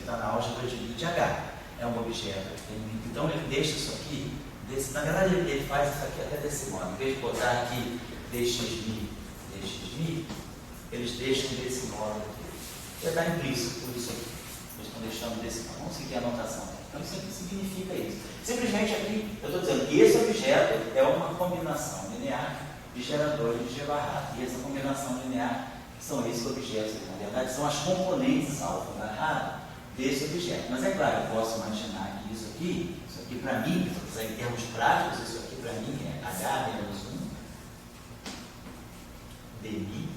está na álgebra de H. É um objeto. Então ele deixa isso aqui, na verdade ele faz isso aqui até desse modo. Em vez de botar aqui dxmi, eles deixam desse modo aqui. Já está implícito por isso aqui. Eles estão deixando desse modo. Vamos seguir a anotação. Então isso aqui significa isso. Simplesmente aqui, eu estou dizendo que esse objeto é uma combinação linear de geradores de G barrado. E essa combinação linear são esses objetos, na verdade, são as componentes alfa-barrado desse objeto. Mas é claro, eu posso imaginar que isso aqui para mim, em termos práticos, isso aqui para mim é H menos 1 dmi,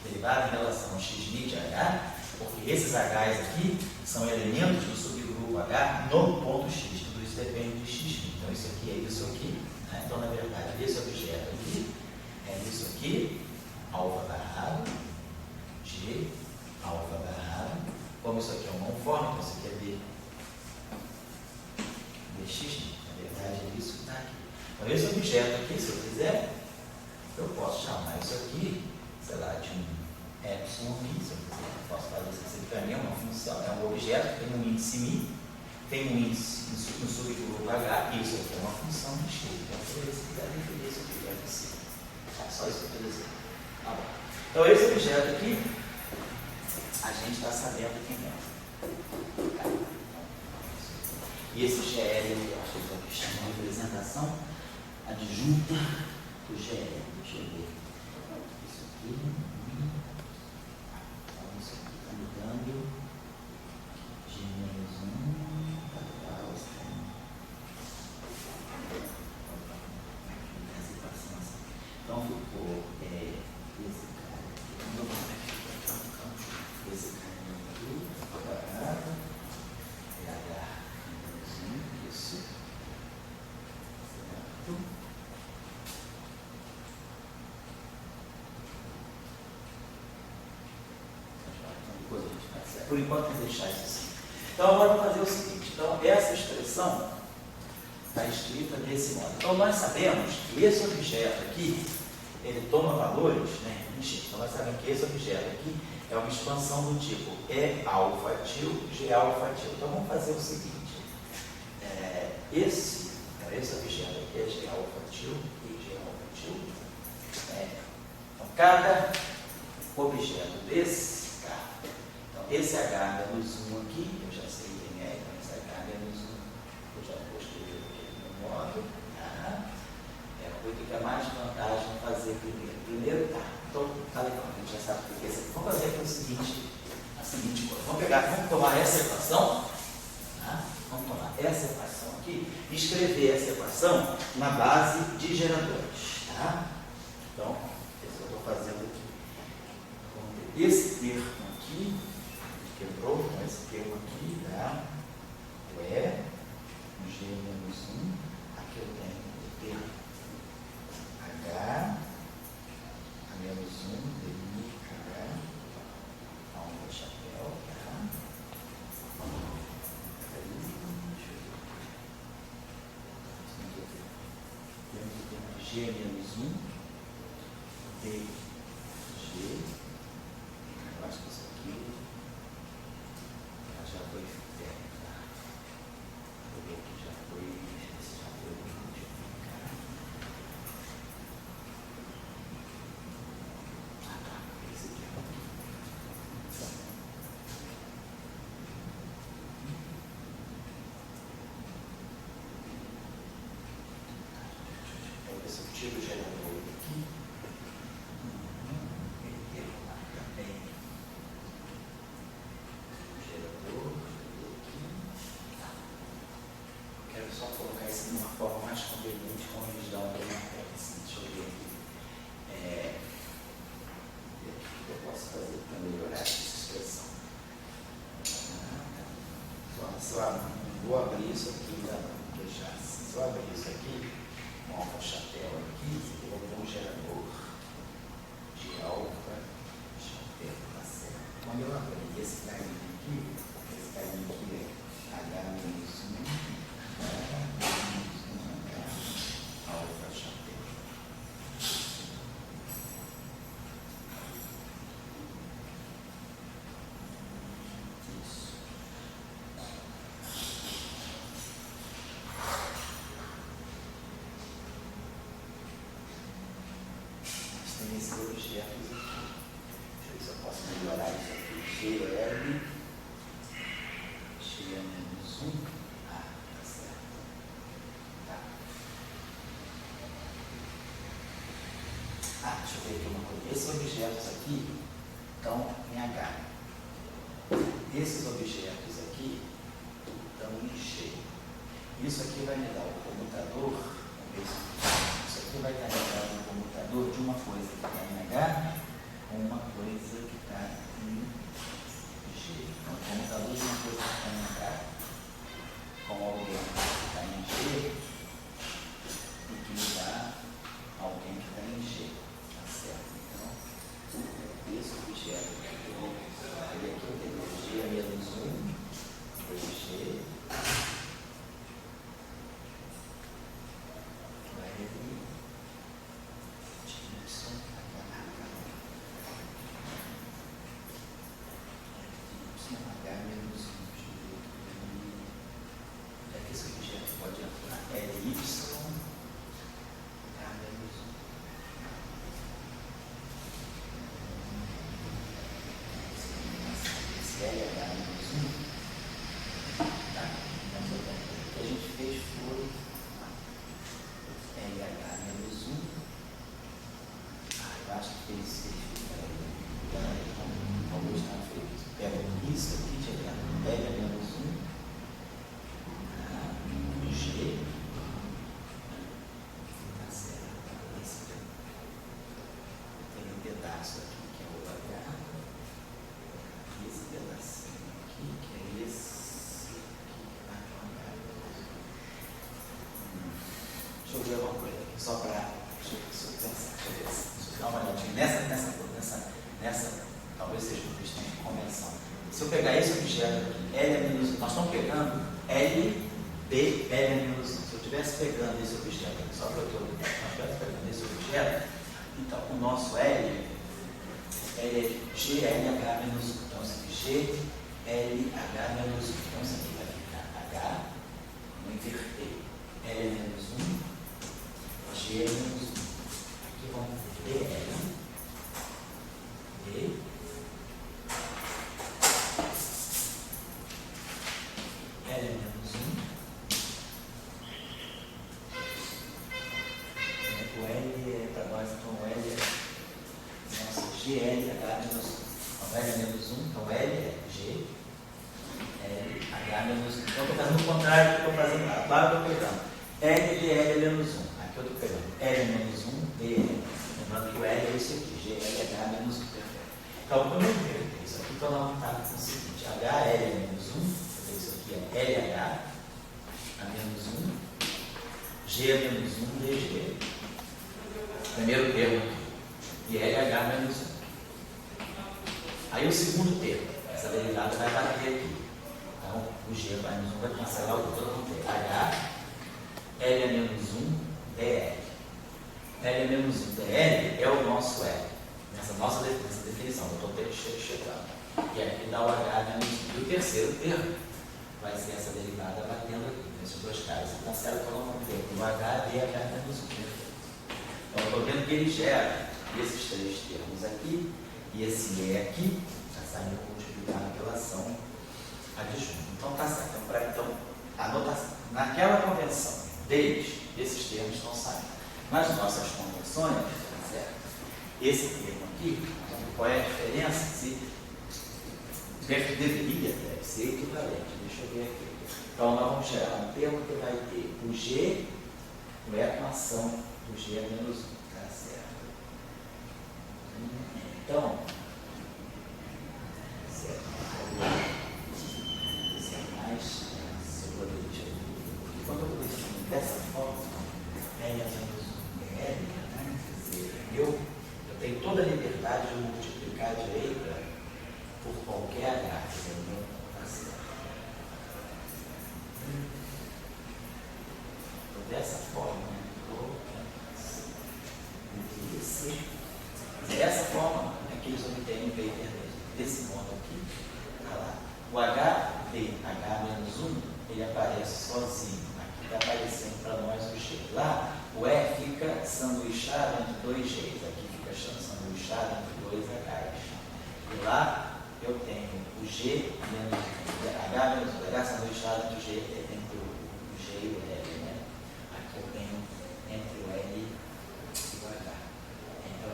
derivado em relação ao xmi de H, porque esses H's aqui são elementos do subgrupo H no ponto X, tudo isso depende de xmi. Então isso aqui é isso aqui, né? Então na verdade esse objeto aqui é isso aqui, alfa barrado, G, alfa barrado, como isso aqui é uma forma, então isso aqui é D. dx, na verdade é isso que está aqui. Então esse objeto aqui, se eu quiser, eu posso chamar isso aqui, sei lá, de um epsilon mi, se eu quiser, eu posso fazer isso aqui para mim, é uma função, é um objeto que tem um índice mi, tem um índice no subgrupo H, e isso aqui é uma função de x. Então se você quiser definir esse objeto assim, é só isso que eu estou dizendo. Tá bom. Então esse objeto aqui, a gente está sabendo quem é. E esse GL, eu acho que é o que chama de representação adjunta do GL. Deixa eu ver. Isso aqui. Então, isso aqui está mudando. G menos 1. Então, ficou esse cara aqui. Esse cara aqui. Parado. H. Isso. Certo. Depois a gente vai sair. Por enquanto, vamos deixar isso assim. Então, agora vamos fazer o seguinte. Então, essa expressão está escrita desse modo. Então, nós sabemos que esse objeto aqui, ele toma valores, né, em X. Então, nós sabemos que esse objeto aqui é uma expansão do tipo E alfa til, G alfa til. Então, vamos fazer o seguinte. Esse objeto aqui é G alfa til e G alfa til. Então, cada objeto desse, tá? Então, esse H menos 1 aqui, eu já sei quem é, então esse H menos 1, eu já vou escrever aqui no modo, tá? O que é mais vantagem fazer primeiro? Primeiro, tá. Então, tá legal, a gente já sabe o que é isso aqui. Vamos fazer aqui a seguinte coisa. Vamos tomar essa equação, tá? Vamos tomar essa equação aqui e escrever essa equação na base de geradores, tá? Então, isso que eu estou fazendo aqui. Vamos ter esse termo aqui, quebrou, então esse termo aqui, tá? O E, o G menos 1, aqui eu tenho o termo H, a menos 1, dmi, H, alfa chapéu, tá? Temos o termo G menos 1, dg, eu acho que isso aqui já foi feito, tá? Vou ver aqui, já foi multiplicado. Esse aqui é vou ver se eu tiro o gerador aqui. Ele tem também o gerador aqui. Tá. Quero só colocar isso de uma forma mais conveniente, como eles dão para uma tela. Assim, deixa eu ver aqui. O que eu posso fazer para melhorar essa expressão? Vou abrir isso aqui, tá? Vou deixar assim. Se eu abrir isso aqui, um alfa chapéu aqui, eu vou ter um gerador de alfa chapéu, tá certo? Quando eu abrir esse carinha aqui é H menos 1, alfa chapéu. Isso. menos 1. Ah, tá certo. Tá. Ah, deixa eu ver aqui uma coisa. Esses objetos aqui estão em H. Esses objetos aqui estão em G. Isso aqui vai me dar o comutador. Isso aqui vai estar me dando o comutador de uma coisa que está em H com uma coisa que está em G. Então, o comutador de uma coisa que está em H com alguém que está em G e que me dá alguém que está em G. Tá certo? Então, esse objeto aqui, eu tenho G é menos 1, G. Deixa eu ver uma coisa aqui, só para. Deixa eu dar uma olhadinha. Nessa talvez seja uma questão de convenção. Se eu pegar esse objeto aqui, L é menos 1, nós estamos pegando L, B, L é menos 1. Se eu estivesse pegando esse objeto aqui, só para eu estivesse pegando esse objeto, então o nosso L é GLH menos 1. Então isso aqui GLH menos 1. Então isso aqui vai ficar H, vamos inverter. L é menos 1. G é menos 1. Aqui vamos ter DL. D. L é menos 1. O L é para nós, então o L é. Nossa, GL, H menos 1. Então L é menos 1, então L é G. L, H menos 1. Então eu estou fazendo o contrário do que eu estou fazendo lá. Agora eu estou pegando L de L é menos 1. Aqui eu estou pegando L é menos 1, DL. Lembrando que o L é isso aqui, GLH menos 1. Perfeito. Então, quando eu inverter isso aqui, então nós vamos estar com o seguinte: HL é menos 1. Isso aqui é LH a menos 1. G é menos 1, DG. Primeiro termo aqui. E LH menos 1. Aí o segundo termo. Essa derivada vai bater aqui. Então, o G menos 1 vai cancelar o outro. Vamos ter H. L é menos 1, DL. L é menos 1, DL é o nosso L. Nessa nossa definição, eu estou chegando. E aqui dá o H menos 1. E o terceiro termo vai ser essa derivada batendo aqui, nesses dois caras. Então, cancela para não ter o H e H menos 1. Então, eu estou vendo que ele gera esses três termos aqui e esse E aqui, está saindo multiplicado pela ação adjunta. Então, está certo. Então, anotação. Naquela convenção deles, esses termos estão saindo. Nas nossas convenções, certo? Esse termo aqui, qual é a diferença? Se deveria, deve ser equivalente. Deixa eu ver aqui. Então, nós vamos gerar um termo que vai ter o G, com a equação do G é menos 1. Tá certo? Então, certo? Isso é mais segurança. Quando eu defino dessa forma, L é menos 1 L, né? Quer dizer, eu tenho toda a liberdade de multiplicar a direita por qualquer H, quer dizer, não está certo. Então, dessa forma, dessa forma é que eles obtêm o vector desse modo aqui. Tá lá. O H menos 1, ele aparece sozinho. Aqui está aparecendo para nós o G. Lá, o E fica sanduichado entre dois Gs. Aqui fica sanduichado entre dois Hs. E lá, eu tenho o G menos 1. H menos o H sanduichado entre o G e o L, né? Aqui eu tenho entre o L e o H. Então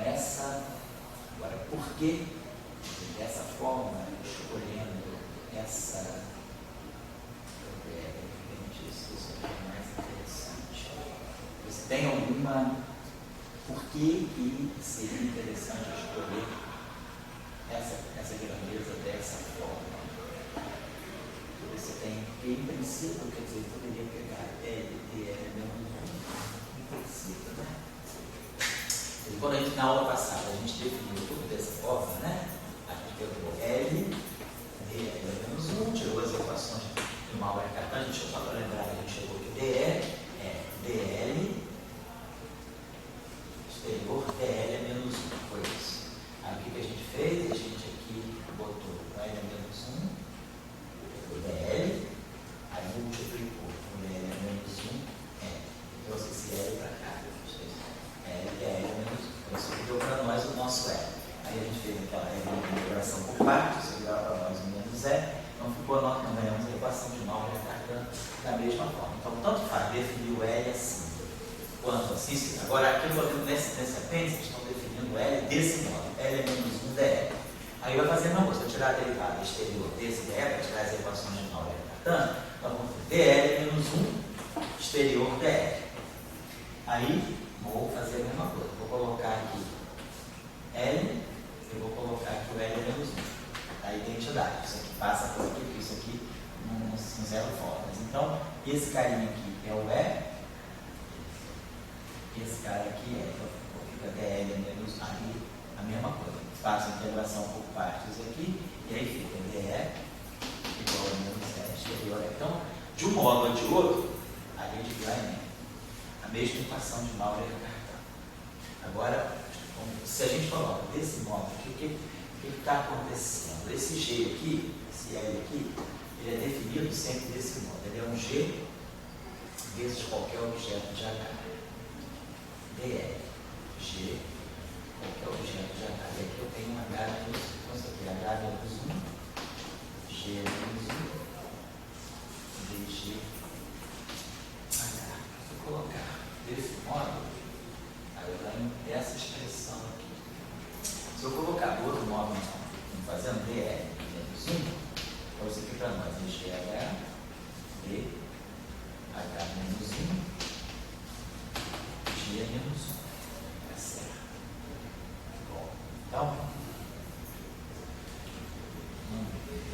agora, por que dessa forma, escolhendo essa isso aqui é mais interessante. Você tem alguma... Por que seria interessante escolher essa grandeza dessa forma? Você tem, porque em princípio, quer dizer, poderia pegar L e L menos 1, em princípio, né? E quando a gente, na aula passada, a gente definiu tudo dessa forma, né? A gente pegou L, DL menos 1, tirou as equações de uma aula cartão, a gente só para lembrar, a gente chegou que DL é DL, exterior, DL é menos 1, foi isso. Aí o que a gente fez? A gente aqui botou L é menos 1, pegou DL, aí multiplicou com DL é menos 1, trouxe esse L para cá. L é menos 1. Isso aqui deu para nós o nosso L. Aí a gente fez aquela integração por partes, isso deu para nós o menos E. Então ficou, nós ganhamos a equação de Maurer da mesma forma. Então, tanto faz definir o L assim, quanto assim. Agora, aqui nesse apêndice, estão definindo o L desse modo. L é menos 1 DL. Aí vai fazer a mesma coisa. Se eu tirar a derivada exterior desse DL, para tirar as equações de Maurer então vamos ter DL menos 1 exterior DL. Aí, vou fazer a mesma coisa. Vou colocar aqui L, eu vou colocar aqui o L é menos 1. A identidade. Isso aqui passa por aqui, porque isso aqui não zero formas. Então, esse carinha aqui é o E, esse cara aqui é, então fica DL menos aí, a mesma coisa. Faço a integração por partes aqui, e aí fica DE igual a menos E exterior. Então, de um modo ou de outro, a gente ganha a mesma equação de Maurer cartão. Agora, se a gente coloca desse modo aqui, o que está acontecendo? Esse G aqui, esse L aqui, ele é definido sempre desse modo. Ele é um G vezes qualquer objeto de H. DL, G, qualquer objeto de H. E aqui eu tenho um H menos, então isso aqui é H menos 1, G menos 1, DG, H. Se eu colocar desse modo, aí eu ganho essa expressão aqui. Se eu colocar do outro modo, fazendo DL menos 1, então isso aqui para nós é GH, D, H menos 1, G menos 1. É certo. Bom, então,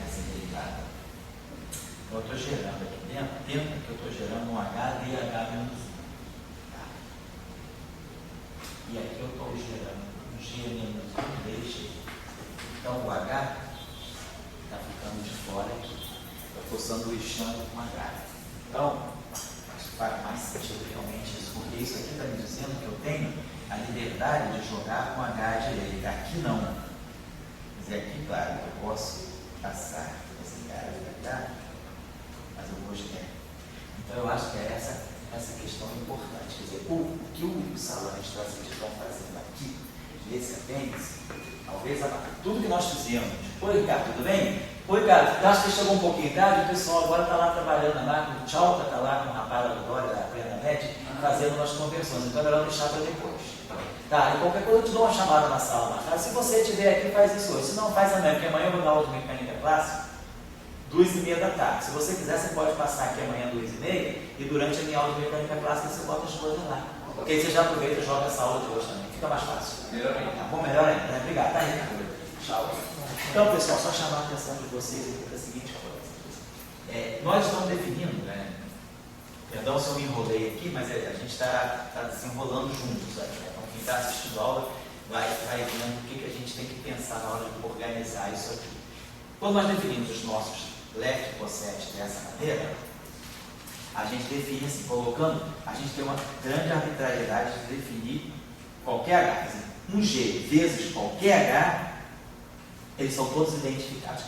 essa derivada. Então, eu estou gerando aqui dentro, que eu estou gerando um H, DH menos 1. Tá? E aqui eu estou gerando um G menos 1, DG. Então o H está ficando de fora aqui. Eu estou sanduichando com H. Então, acho que faz mais sentido realmente isso, porque isso aqui está me dizendo que eu tenho a liberdade de jogar com H à direita. Aqui não. Quer dizer, aqui, claro, eu posso passar esse cara para cá, mas eu vou girar. Então eu acho que é essa questão importante. Quer dizer, o que o salão de traços estão fazendo aqui, nesse apêndice, talvez tudo que nós fizemos. Oi, Ricardo, tudo bem? Oi, Ricardo, acho que chegou um pouquinho tarde, o pessoal agora está lá trabalhando lá, o Tchau está lá com a rapaz do Dória, da Plena Net, fazendo nossas conversões, então é melhor deixar para depois. Tá, e qualquer coisa eu te dou uma chamada na sala mais tarde. Se você estiver aqui, faz isso hoje. Se não, faz amanhã, porque amanhã eu vou dar aula de mecânica clássica, 2h30 da tarde. Se você quiser, você pode passar aqui amanhã 2h30 e durante a minha aula de mecânica clássica você bota as coisas lá. Porque aí você já aproveita e joga essa aula de hoje também. Fica mais fácil. Melhor ainda. Tá bom? Melhor ainda. Obrigado. Tá, Ricardo? Tchau. Então, pessoal, só chamar a atenção de vocês aqui para a seguinte coisa. Nós estamos definindo, né? Perdão se eu me enrolei aqui, mas a gente está desenrolando juntos aqui. Né? Então, quem está assistindo a aula vai vendo o que a gente tem que pensar na hora de organizar isso aqui. Quando nós definimos os nossos left cossete dessa maneira, a gente define assim, colocando, a gente tem uma grande arbitrariedade de definir qualquer H. Quer dizer, um G vezes qualquer H, eles são todos identificados.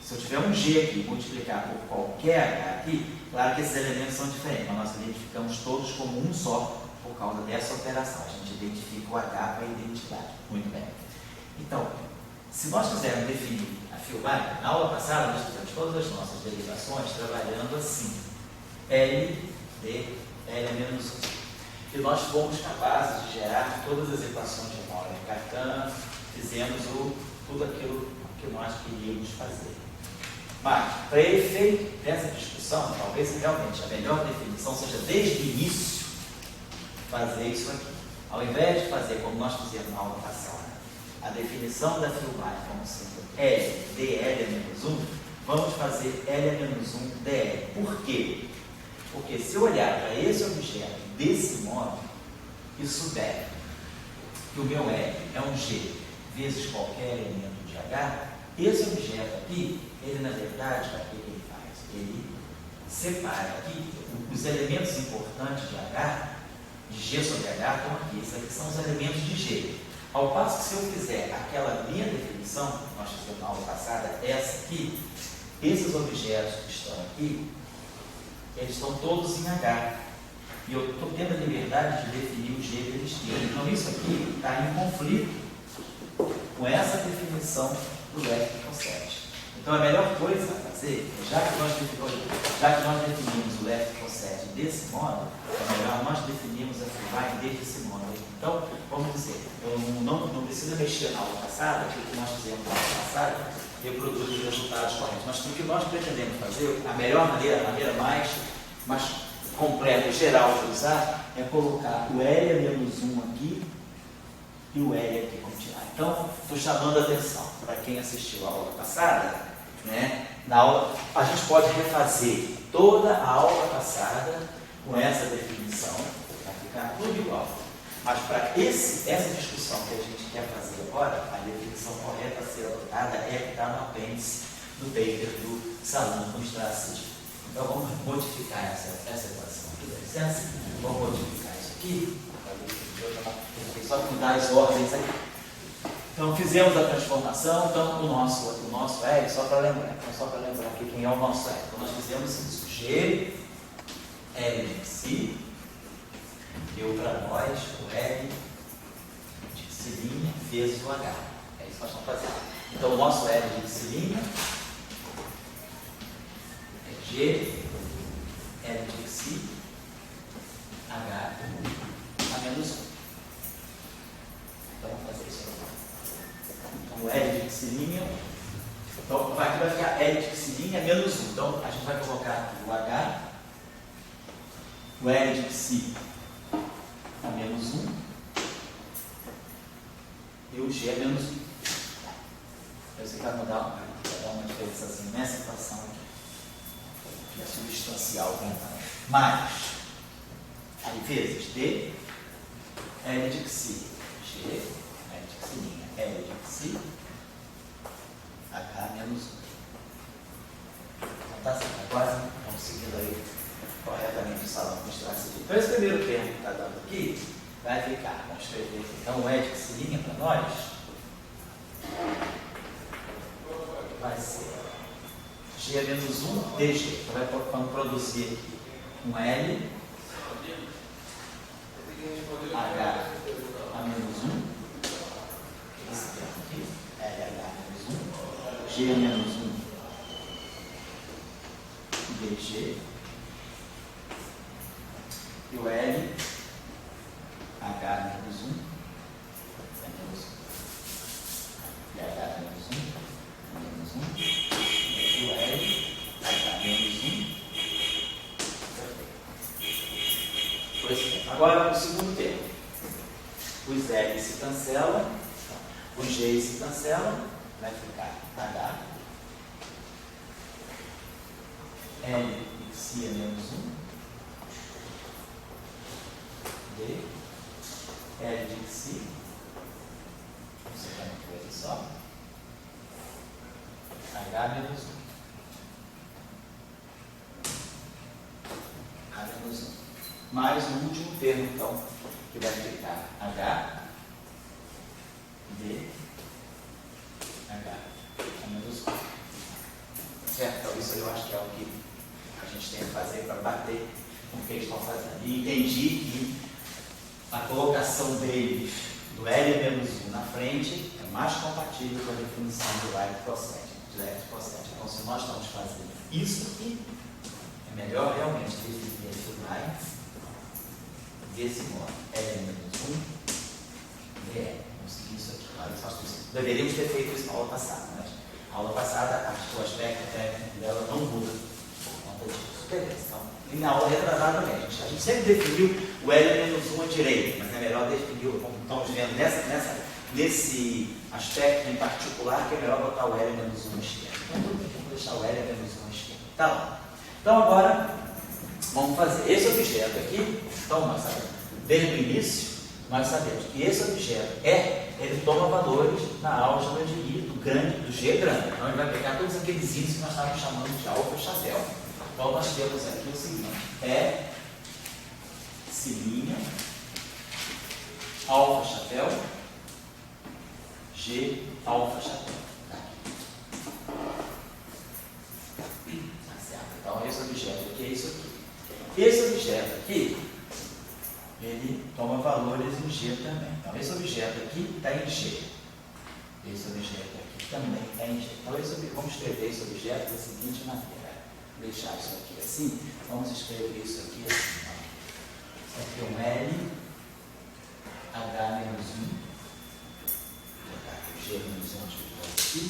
Se eu tiver um G aqui e multiplicar por qualquer H aqui, claro que esses elementos são diferentes, mas nós identificamos todos como um só por causa dessa operação. A gente identifica o H para a identidade. Muito bem. Então, se nós quisermos definir a filmar, na aula passada nós fizemos todas as nossas derivações trabalhando assim, L de L menos 1. E nós fomos capazes de gerar todas as equações de Euler-Cartan, fizemos tudo aquilo que nós queríamos fazer. Mas, para efeito dessa discussão, talvez realmente a melhor definição seja desde o início fazer isso aqui. Ao invés de fazer como nós fizemos na aula passada, a definição da filmagem como sendo L dL menos 1, vamos fazer L menos 1 dL. Por quê? Porque se eu olhar para esse objeto desse modo e souber que o meu L é um G vezes qualquer elemento de H, esse objeto aqui, ele na verdade, o que ele faz? Ele separa aqui os elementos importantes de H, de G sobre H, estão aqui. Esses aqui são os elementos de G. Ao passo que se eu fizer aquela minha definição, que nós fizemos na aula passada, essa aqui, esses objetos que estão aqui, eles estão todos em H. E eu estou tendo a liberdade de definir o G que eles têm. Então isso aqui está em conflito com essa definição do left-concept. Então a melhor coisa a fazer, já que nós definimos o left-concept desse modo, é melhor nós definirmos a filmagem desse modo. Então, vamos dizer, eu não preciso mexer na aula passada, aquilo que nós fizemos na aula passada, reproduz os resultados corretos. Mas o que nós pretendemos fazer, a melhor maneira, a maneira mais completa e geral de usar, é colocar o L menos 1 aqui e o L aqui como tirar. Então, estou chamando a atenção para quem assistiu a aula passada, né? Na aula, a gente pode refazer toda a aula passada com essa definição, vai ficar tudo igual. Mas para essa discussão que a gente quer fazer agora, a definição correta a ser adotada é que está no apêndice do paper do Salão com Strasser. Então vamos modificar essa equação aqui, dá licença? Vamos modificar isso aqui. Só mudar as ordens aqui. Então fizemos a transformação, então o nosso L, só para lembrar aqui quem é o nosso L. Então nós fizemos isso, G, L de si, deu para nós o L de cilinha vezes o H. É isso que nós estamos fazendo. Então o nosso L de cilinha é G, L de si, H a menos 1. Então vamos fazer isso aqui. Então o L de cilinha, então aqui vai ficar L de cilinha menos 1. Então a gente vai colocar aqui o H, o L de si a menos 1 e o G a menos 1. Eu sei que vai dar uma diferença assim nessa equação aqui, que é substancial. Mas, aí vezes D, L de si, G, L de cilinha, L de si, H menos 1. Então tá assim, quase estamos seguindo aí corretamente o salão com Strasser. Então esse primeiro termo que está dando aqui vai ficar, vamos escrever aqui. Então o L de cilinha para nós vai ser G menos 1 dG. Então vamos produzir aqui um L, H a menos 1, esse termo aqui, LH menos 1, G menos 1 dG, e o L, H menos 1, é menos 1, e H menos 1, menos 1, e o L, H menos 1, perfeito. Agora, o segundo termo, os L se cancelam, os G se cancelam, vai ficar H, L de si é menos 1, D, L de si, isso aqui é uma coisa só, H menos 1. H menos 1. Mais o último termo, então, que vai ficar H, D, H, a menos 1. Certo? Então, isso eu acho que é o que a gente tem que fazer para bater com o que eles estão fazendo. E entendi que a colocação deles do L menos 1 na frente é mais compatível com a definição do left-concept. direto cossético. Então, se nós estamos fazendo isso aqui, é melhor realmente definir esse line desse modo. L menos 1, DL. Vamos seguir isso aqui. Claro, deveríamos ter feito isso na aula passada, mas a aula passada, o aspecto técnico dela não muda por conta disso. Beleza, então, e na aula retrasada também, a gente sempre definiu o L menos 1 à direita, mas é melhor definir, como estamos vendo nesse aspecto em particular, que é melhor botar o L menos 1 à esquerda. Então, tudo bem, vamos deixar o L menos 1 à esquerda. Tá bom. Então, agora, vamos fazer esse objeto aqui. Então, nós sabemos, desde o início, nós sabemos que esse objeto ele toma valores na álgebra de I do G grande. Então, ele vai pegar todos aqueles índices que nós estávamos chamando de alfa chapéu. Então, nós temos aqui o seguinte: cilinha, alfa chapéu, G alfa chapéu. Tá certo? Então, esse objeto aqui é isso aqui. Esse objeto aqui, ele toma valores em G também. Então, esse objeto aqui está em G. Esse objeto aqui também está em G. Então, vamos escrever esse objeto da seguinte maneira. Deixar isso aqui assim. Vamos escrever isso aqui assim. Ó. Isso aqui é um L, H menos 1. Vou botar aqui G menos 1 aqui.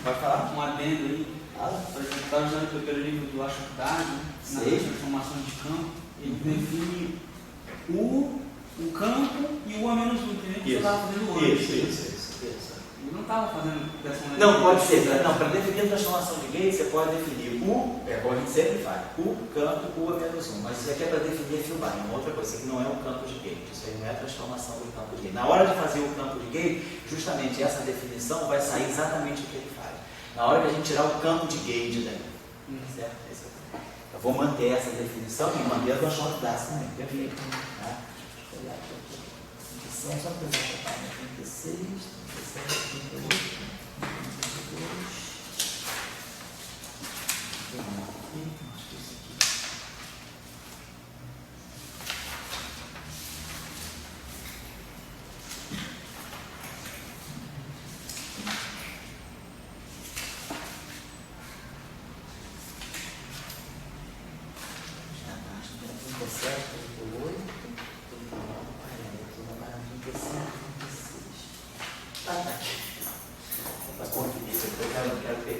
Pode falar? Um adendo aí. Por exemplo, está usando o primeiro livro do Ashokdad, na transformação de campo, ele define o campo e o A menos 1, que você estava fazendo antes. Isso. Ele não estava fazendo dessa maneira. Não, pode ser. Não, para definir a transformação de Gauss, você pode definir como a gente sempre faz, o campo, o A menos 1. Mas isso aqui é para definir filmar. Uma outra coisa, isso aqui não é um campo de Gauss. Isso aí não é a transformação do campo de Gauss. Na hora de fazer o campo de Gauss, justamente essa definição vai sair exatamente o que ele faz. Na hora que a gente tirar o campo de Gauss daí. Certo? Eu vou manter essa definição e manter a do Ashokdad também. Perfeito. Tá? Deixa eu olhar aqui. Definição só para eu botar 36, 37, 38, 32. Vamos aqui. Acho que isso aqui.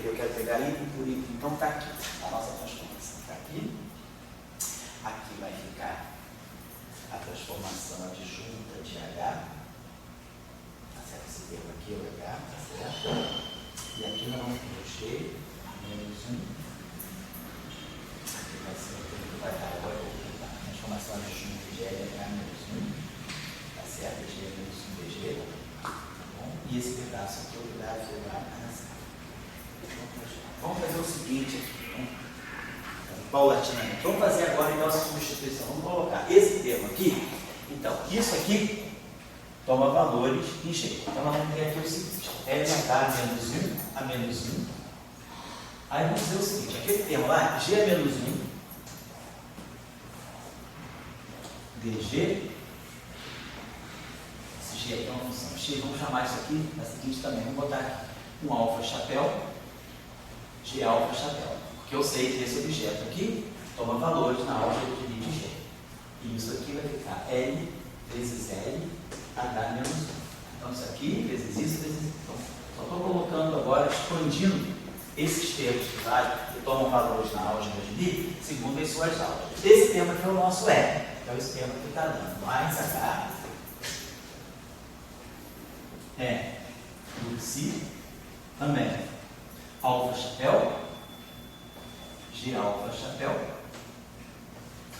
Eu quero pegar item por item. Então está aqui. A nossa transformação está aqui. Aqui vai ficar a transformação adjunta de H. Tá certo? Esse termo aqui é o H. Tá certo? E aqui nós vamos ter o G menos 1. Aqui vai ser o termo que vai dar agora. A transformação adjunta de LH menos 1. Tá certo? G menos 1 DG. Tá bom? E esse pedaço aqui é o grafo vai nascer. Vamos fazer o seguinte, paulatinamente. Vamos fazer agora então essa substituição. Vamos colocar esse termo aqui. Então, isso aqui toma valores em G. Então, nós vamos ter aqui o seguinte: LH menos 1 a menos 1. Aí vamos dizer o seguinte: aquele termo lá, G a menos 1, DG. Esse G aqui é uma função X. Vamos chamar isso aqui da seguinte também. Vamos botar aqui um alfa chapéu. G alfa chapéu, porque eu sei que esse objeto aqui toma valores na álgebra de I de G. E isso aqui vai ficar L vezes L, H menos 1. Então isso aqui vezes isso, vezes isso. Então, só estou colocando agora, expandindo esses termos que tomam valores na álgebra de I, segundo as suas álgebras. Esse termo aqui é o nosso R. Então esse termo que está dando mais H do Si também. Alfa chapéu, G alfa chapéu,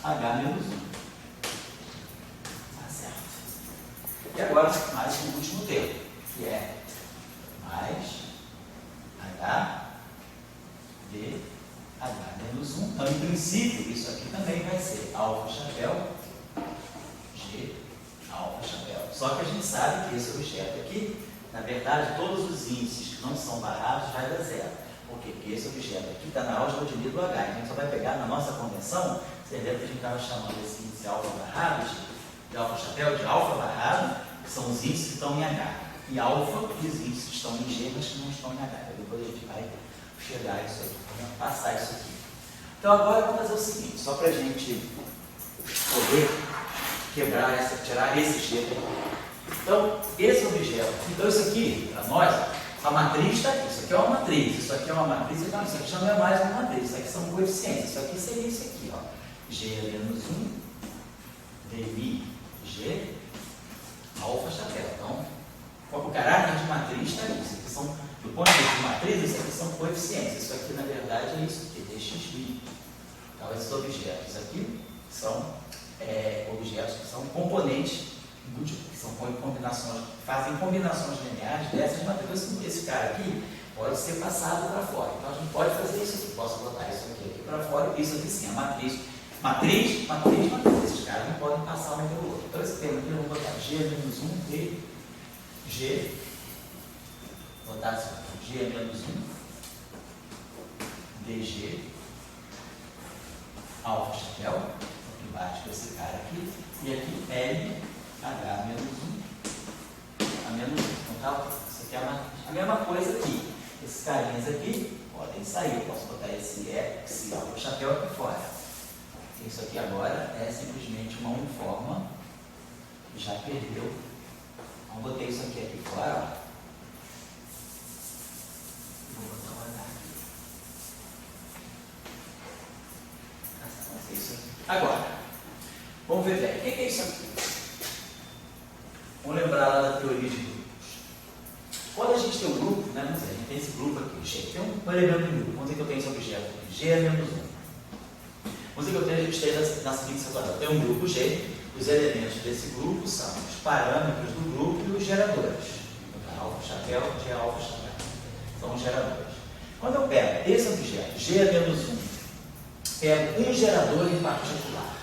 H menos 1. Tá certo. E agora, mais um último termo, que é mais H de H menos 1. Então, em princípio, isso aqui também vai ser alfa chapéu, G alfa chapéu. Só que a gente sabe que esse objeto aqui, na verdade, todos os índices não são barrados, vai dar zero. Por quê? Porque esse objeto aqui está na álgebra de nível H. Então, a gente só vai pegar na nossa convenção, você lembra que a gente estava chamando esse índice alfa barrado de alfa chapéu, de alfa barrado, que são os índices que estão em H. E alfa, os índices que estão em G, mas que não estão em H. Depois a gente vai chegar a isso aqui, vamos passar isso aqui. Então, agora vamos fazer o seguinte, só para a gente poder quebrar tirar esse G daqui. Então, esse objeto, então isso aqui, para nós, a matriz está aqui, isso aqui é uma matriz, isso aqui é uma matriz, então isso aqui já não é mais uma matriz, isso aqui são coeficientes, isso aqui seria isso aqui, ó, G menos 1, DI, G, alfa chapéu. Então, o caráter de matriz está ali, isso aqui são, do ponto de vista de matriz, isso aqui são coeficientes, isso aqui na verdade é isso aqui, dxy. Então, esses objetos aqui são objetos que são componentes múltiplos, que são combinações, fazem combinações lineares dessas matrizes. Esse cara aqui pode ser passado para fora. Então a gente pode fazer isso aqui. Posso botar isso aqui para fora. Isso aqui sim, a matriz. Matriz. Esses caras não podem passar um entre o outro. Então esse termo aqui eu vou botar G menos 1 D, G. Vou botar assim, G menos 1 DG alfa chapéu. Embaixo com esse cara aqui. E aqui L H menos 1, a menos 1. Então, tá? Isso aqui é a mesma coisa aqui. Esses carinhas aqui podem sair. Eu posso botar esse alfa chapéu aqui fora. Isso aqui agora é simplesmente uma uniforma. Já perdeu. Então, botei isso aqui fora. Ó. Vou botar o H aqui. Isso aqui. Agora, vamos ver bem. O que é isso aqui? Vamos lembrar lá da teoria de grupos. Quando a gente tem um grupo, né, vamos dizer, a gente tem esse grupo aqui, G, tem um elemento em grupo. Vamos dizer que eu tenho esse objeto aqui, G é menos 1. Vamos dizer que a gente esteja na seguinte situação. Eu tenho um grupo G, os elementos desse grupo são os parâmetros do grupo e os geradores. Alfa chapéu, G alfa chapéu. São os geradores. Quando eu pego esse objeto, G é menos 1, pego um gerador em particular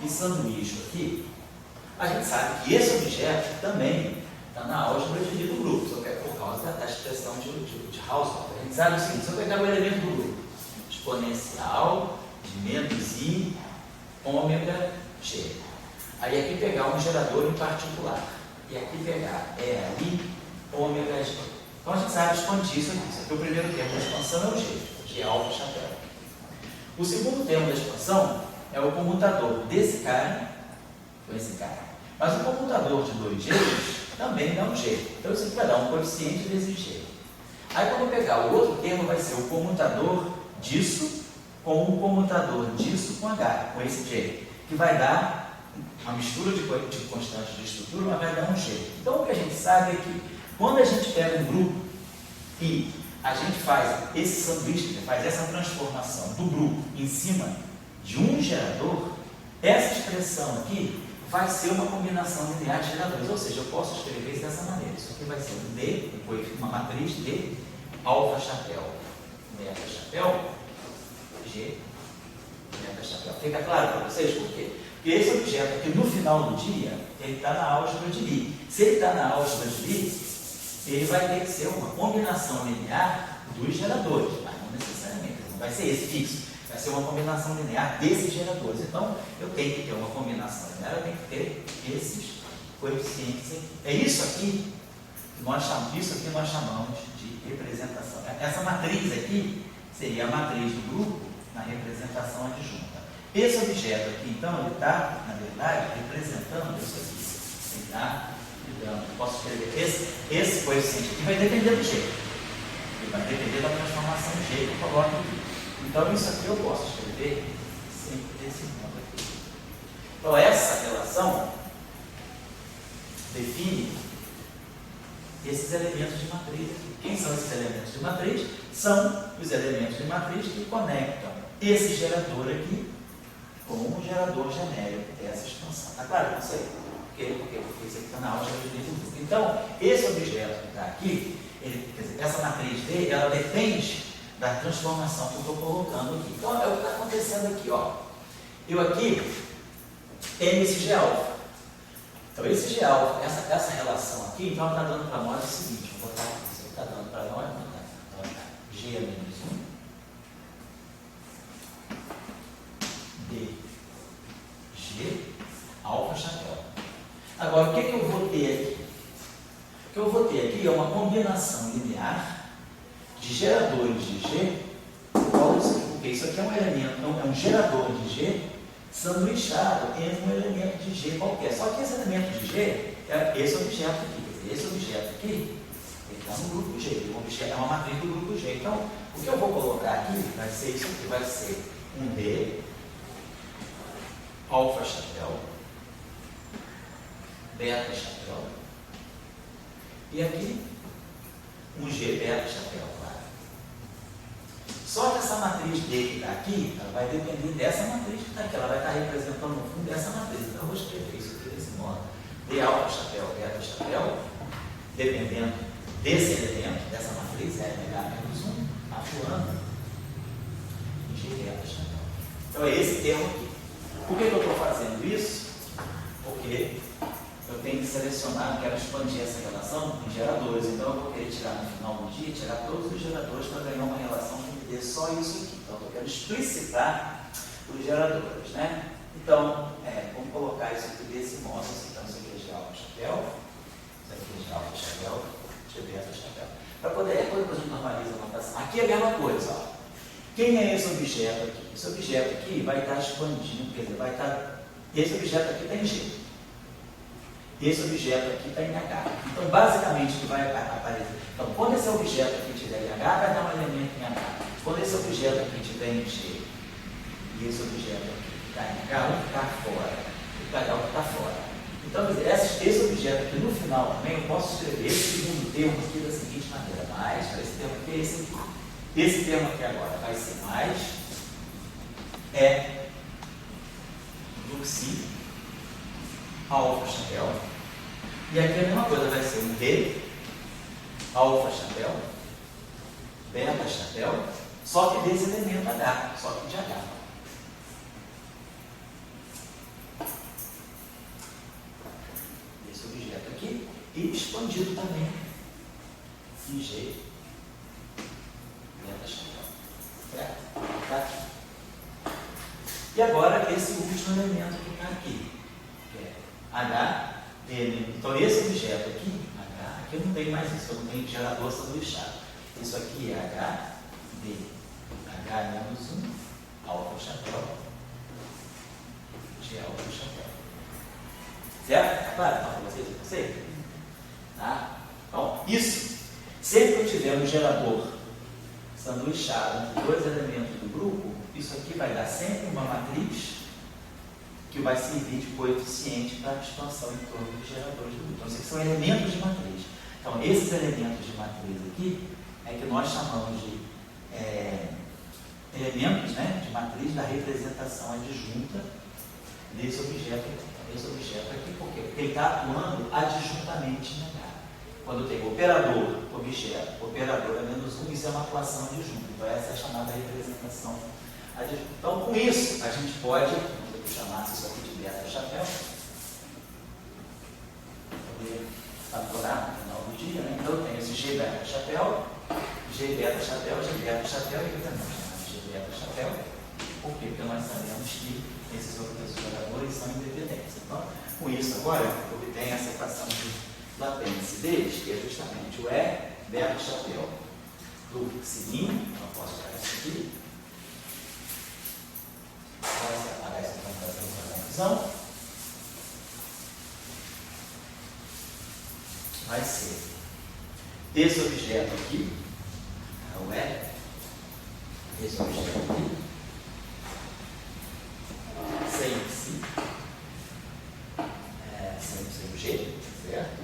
e sanduícho aqui, a gente sabe que esse objeto também está na álgebra de nível do grupo, só que é por causa da expressão de Hausdorff. A gente sabe o seguinte, se eu pegar o elemento do grupo, exponencial de menos I, ômega G. Aí aqui pegar um gerador em particular, e aqui pegar I, ômega G. Então a gente sabe expandir isso aqui. Isso aqui é o primeiro termo da expansão, é o G, G alfa chapéu. O segundo termo da expansão é o comutador desse cara com esse cara. Mas o comutador de 2G também dá um G. Então isso aqui vai dar um coeficiente vezes G. Aí quando eu pegar o outro termo, vai ser o comutador disso com o comutador disso com H, com esse G, que vai dar uma mistura de constantes de estrutura, mas vai dar um G. Então o que a gente sabe é que quando a gente pega um grupo e a gente faz esse sanduíche, faz essa transformação do grupo em cima de um gerador, essa expressão aqui vai ser uma combinação linear de geradores, ou seja, eu posso escrever isso dessa maneira. Isso aqui vai ser um D, uma matriz de alfa chapéu, beta chapéu, G, beta chapéu. Fica claro para vocês por quê? Porque esse objeto aqui, no final do dia, ele está na álgebra de Lie. Se ele está na álgebra de Lie, ele vai ter que ser uma combinação linear dos geradores, mas não necessariamente, não vai ser esse fixo. Vai ser uma combinação linear desses geradores. Então, eu tenho que ter uma combinação linear, eu tenho que ter esses coeficientes aqui. É isso aqui que nós chamamos de representação. Essa matriz aqui seria a matriz do grupo na representação adjunta. Esse objeto aqui, então, ele está, na verdade, representando isso aqui. Ele está, posso escrever, esse coeficiente aqui vai depender do G. Ele vai depender da transformação G que eu coloco aqui. Então, isso aqui eu posso escrever sempre desse modo aqui. Então, essa relação define esses elementos de matriz aqui. Quem são esses elementos de matriz? São os elementos de matriz que conectam esse gerador aqui com o gerador genérico dessa expansão. Está claro? Não sei. Porque isso aqui está na álgebra de nível duplo. Então, esse objeto que está aqui, quer dizer, essa matriz dele, ela depende da transformação que eu estou colocando aqui. Então, é o que está acontecendo aqui, ó. Eu aqui tenho esse G alfa. Então, esse G alfa, essa relação aqui, então, está dando para nós o seguinte, vou botar aqui, isso está dando para aqui é uma combinação linear de geradores de G, porque isso aqui é um elemento, é um gerador de G sanduichado entre um elemento de G qualquer. Só que esse elemento de G é esse objeto aqui. Quer dizer, esse objeto aqui, ele está no grupo G, o objeto é uma matriz do grupo G. Então, o que eu vou colocar aqui vai ser isso aqui, vai ser um D, alfa chapéu, beta chapéu, e aqui um G beta chapéu, claro. Só que essa matriz D que está aqui, ela vai depender dessa matriz que está aqui, ela vai estar representando no fundo dessa matriz. Então eu vou escrever isso aqui desse modo. D alfa chapéu, beta chapéu, dependendo desse elemento, dessa matriz, LH-1, atuando em G beta chapéu. Então é esse termo aqui. Por que eu estou fazendo isso? Porque eu tenho que selecionar, eu quero expandir essa relação em geradores. Então eu vou querer tirar no final do dia, tirar todos os geradores para ganhar uma relação que me dê só isso aqui. Então eu quero explicitar os geradores, né? Então, vamos colocar isso aqui desse modo. Então isso aqui é G alfa chapéu, isso aqui é G alfa chapéu, G beta chapéu. Para poder, depois a gente normaliza a notação. Aqui é a mesma coisa, ó. Quem é esse objeto aqui? Esse objeto aqui vai estar expandindo, quer dizer, vai estar. Esse objeto aqui está em G. Esse objeto aqui está em H. Então, basicamente, o que vai aparecer. Então, quando esse objeto aqui estiver em H, vai dar um elemento em H. Quando esse objeto aqui estiver em G e esse objeto aqui está em H, um ficar fora, o H está fora. Então, quer dizer, esse objeto aqui no final também, eu posso escrever esse segundo termo aqui da seguinte maneira: mais, esse termo aqui é esse aqui. Esse termo aqui agora vai ser mais do psi alfa chapéu. E aqui a mesma coisa, vai ser um D alfa chapéu, beta chapéu, só que desse elemento H, só que de H. Esse objeto aqui, e expandido também em G beta chapéu. Certo? Está aqui. E agora esse último elemento que está aqui, que é H. Então esse objeto aqui, H, aqui eu não tenho mais isso, eu não tenho gerador sanduichado. Isso aqui é H, D, H-1, alfa chapéu, G alfa chapéu. Certo? Tá claro para vocês? Eu sei? Tá? Então, isso, sempre que eu tiver um gerador sanduichado entre dois elementos do grupo, isso aqui vai dar sempre uma matriz que vai servir de coeficiente para a expansão em torno dos geradores do grupo. Então, esses são elementos de matriz. Então, esses elementos de matriz aqui é que nós chamamos de elementos, né, de matriz da representação adjunta desse objeto aqui. Por quê? Porque ele está atuando adjuntamente em H. Quando tem operador, objeto, operador é -1, isso é uma atuação adjunta. Então, essa é a chamada representação adjunta. Então, com isso, a gente pode chamasse isso aqui de beta chapéu, poder fatorar no final do dia, né? Então eu tenho esse G beta chapéu, G beta chapéu, G beta chapéu, e eu também chamo de G beta chapéu. Por quê? Porque nós sabemos que esses geradores são independentes. Então, com isso agora, eu obtenho essa equação de latência deles, que é justamente o E beta chapéu do psininho. Então eu posso tirar isso aqui. Vai separar essa confusão. Vai ser esse objeto aqui, é o E, esse objeto aqui, sem psi, sem o G, certo?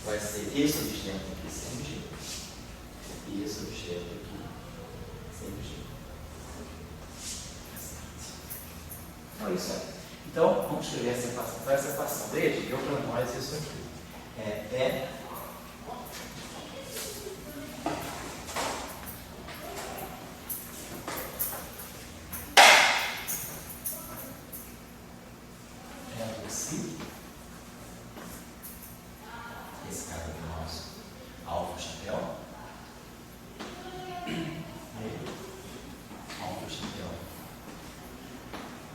Vai ser esse objeto aqui sem o G, e esse objeto aqui sem o G. Então, isso aí. Então, vamos escrever essa equação. Então, essa equação dele deu para nós isso aqui. Do psi. Esse cara aqui é nosso alfa chapéu. Alfa chapéu.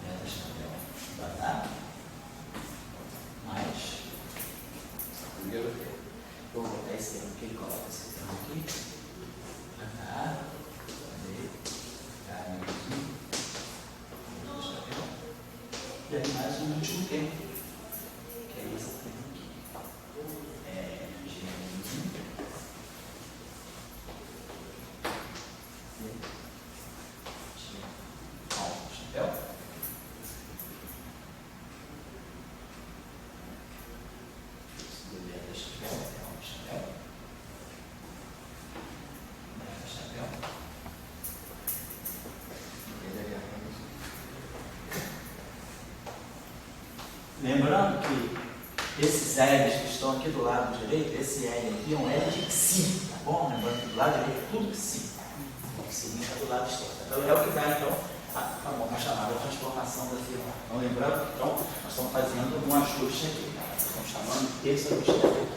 Beta chapéu. Vai dar mais. Primeiro eu vou botar esse E aí mais um último tempo, que é esse tempo aqui. G1. Chapéu. Lembrando que esses L's que estão aqui do lado direito, esse L aqui é um L de psi, tá bom? Lembrando que do lado direito é tudo psi. O psi está do lado esquerdo. Então é o que dá então a chamada transformação da figura. Então lembrando, então, nós estamos fazendo um ajuste aqui. Tá? Estamos chamando esse objeto aqui.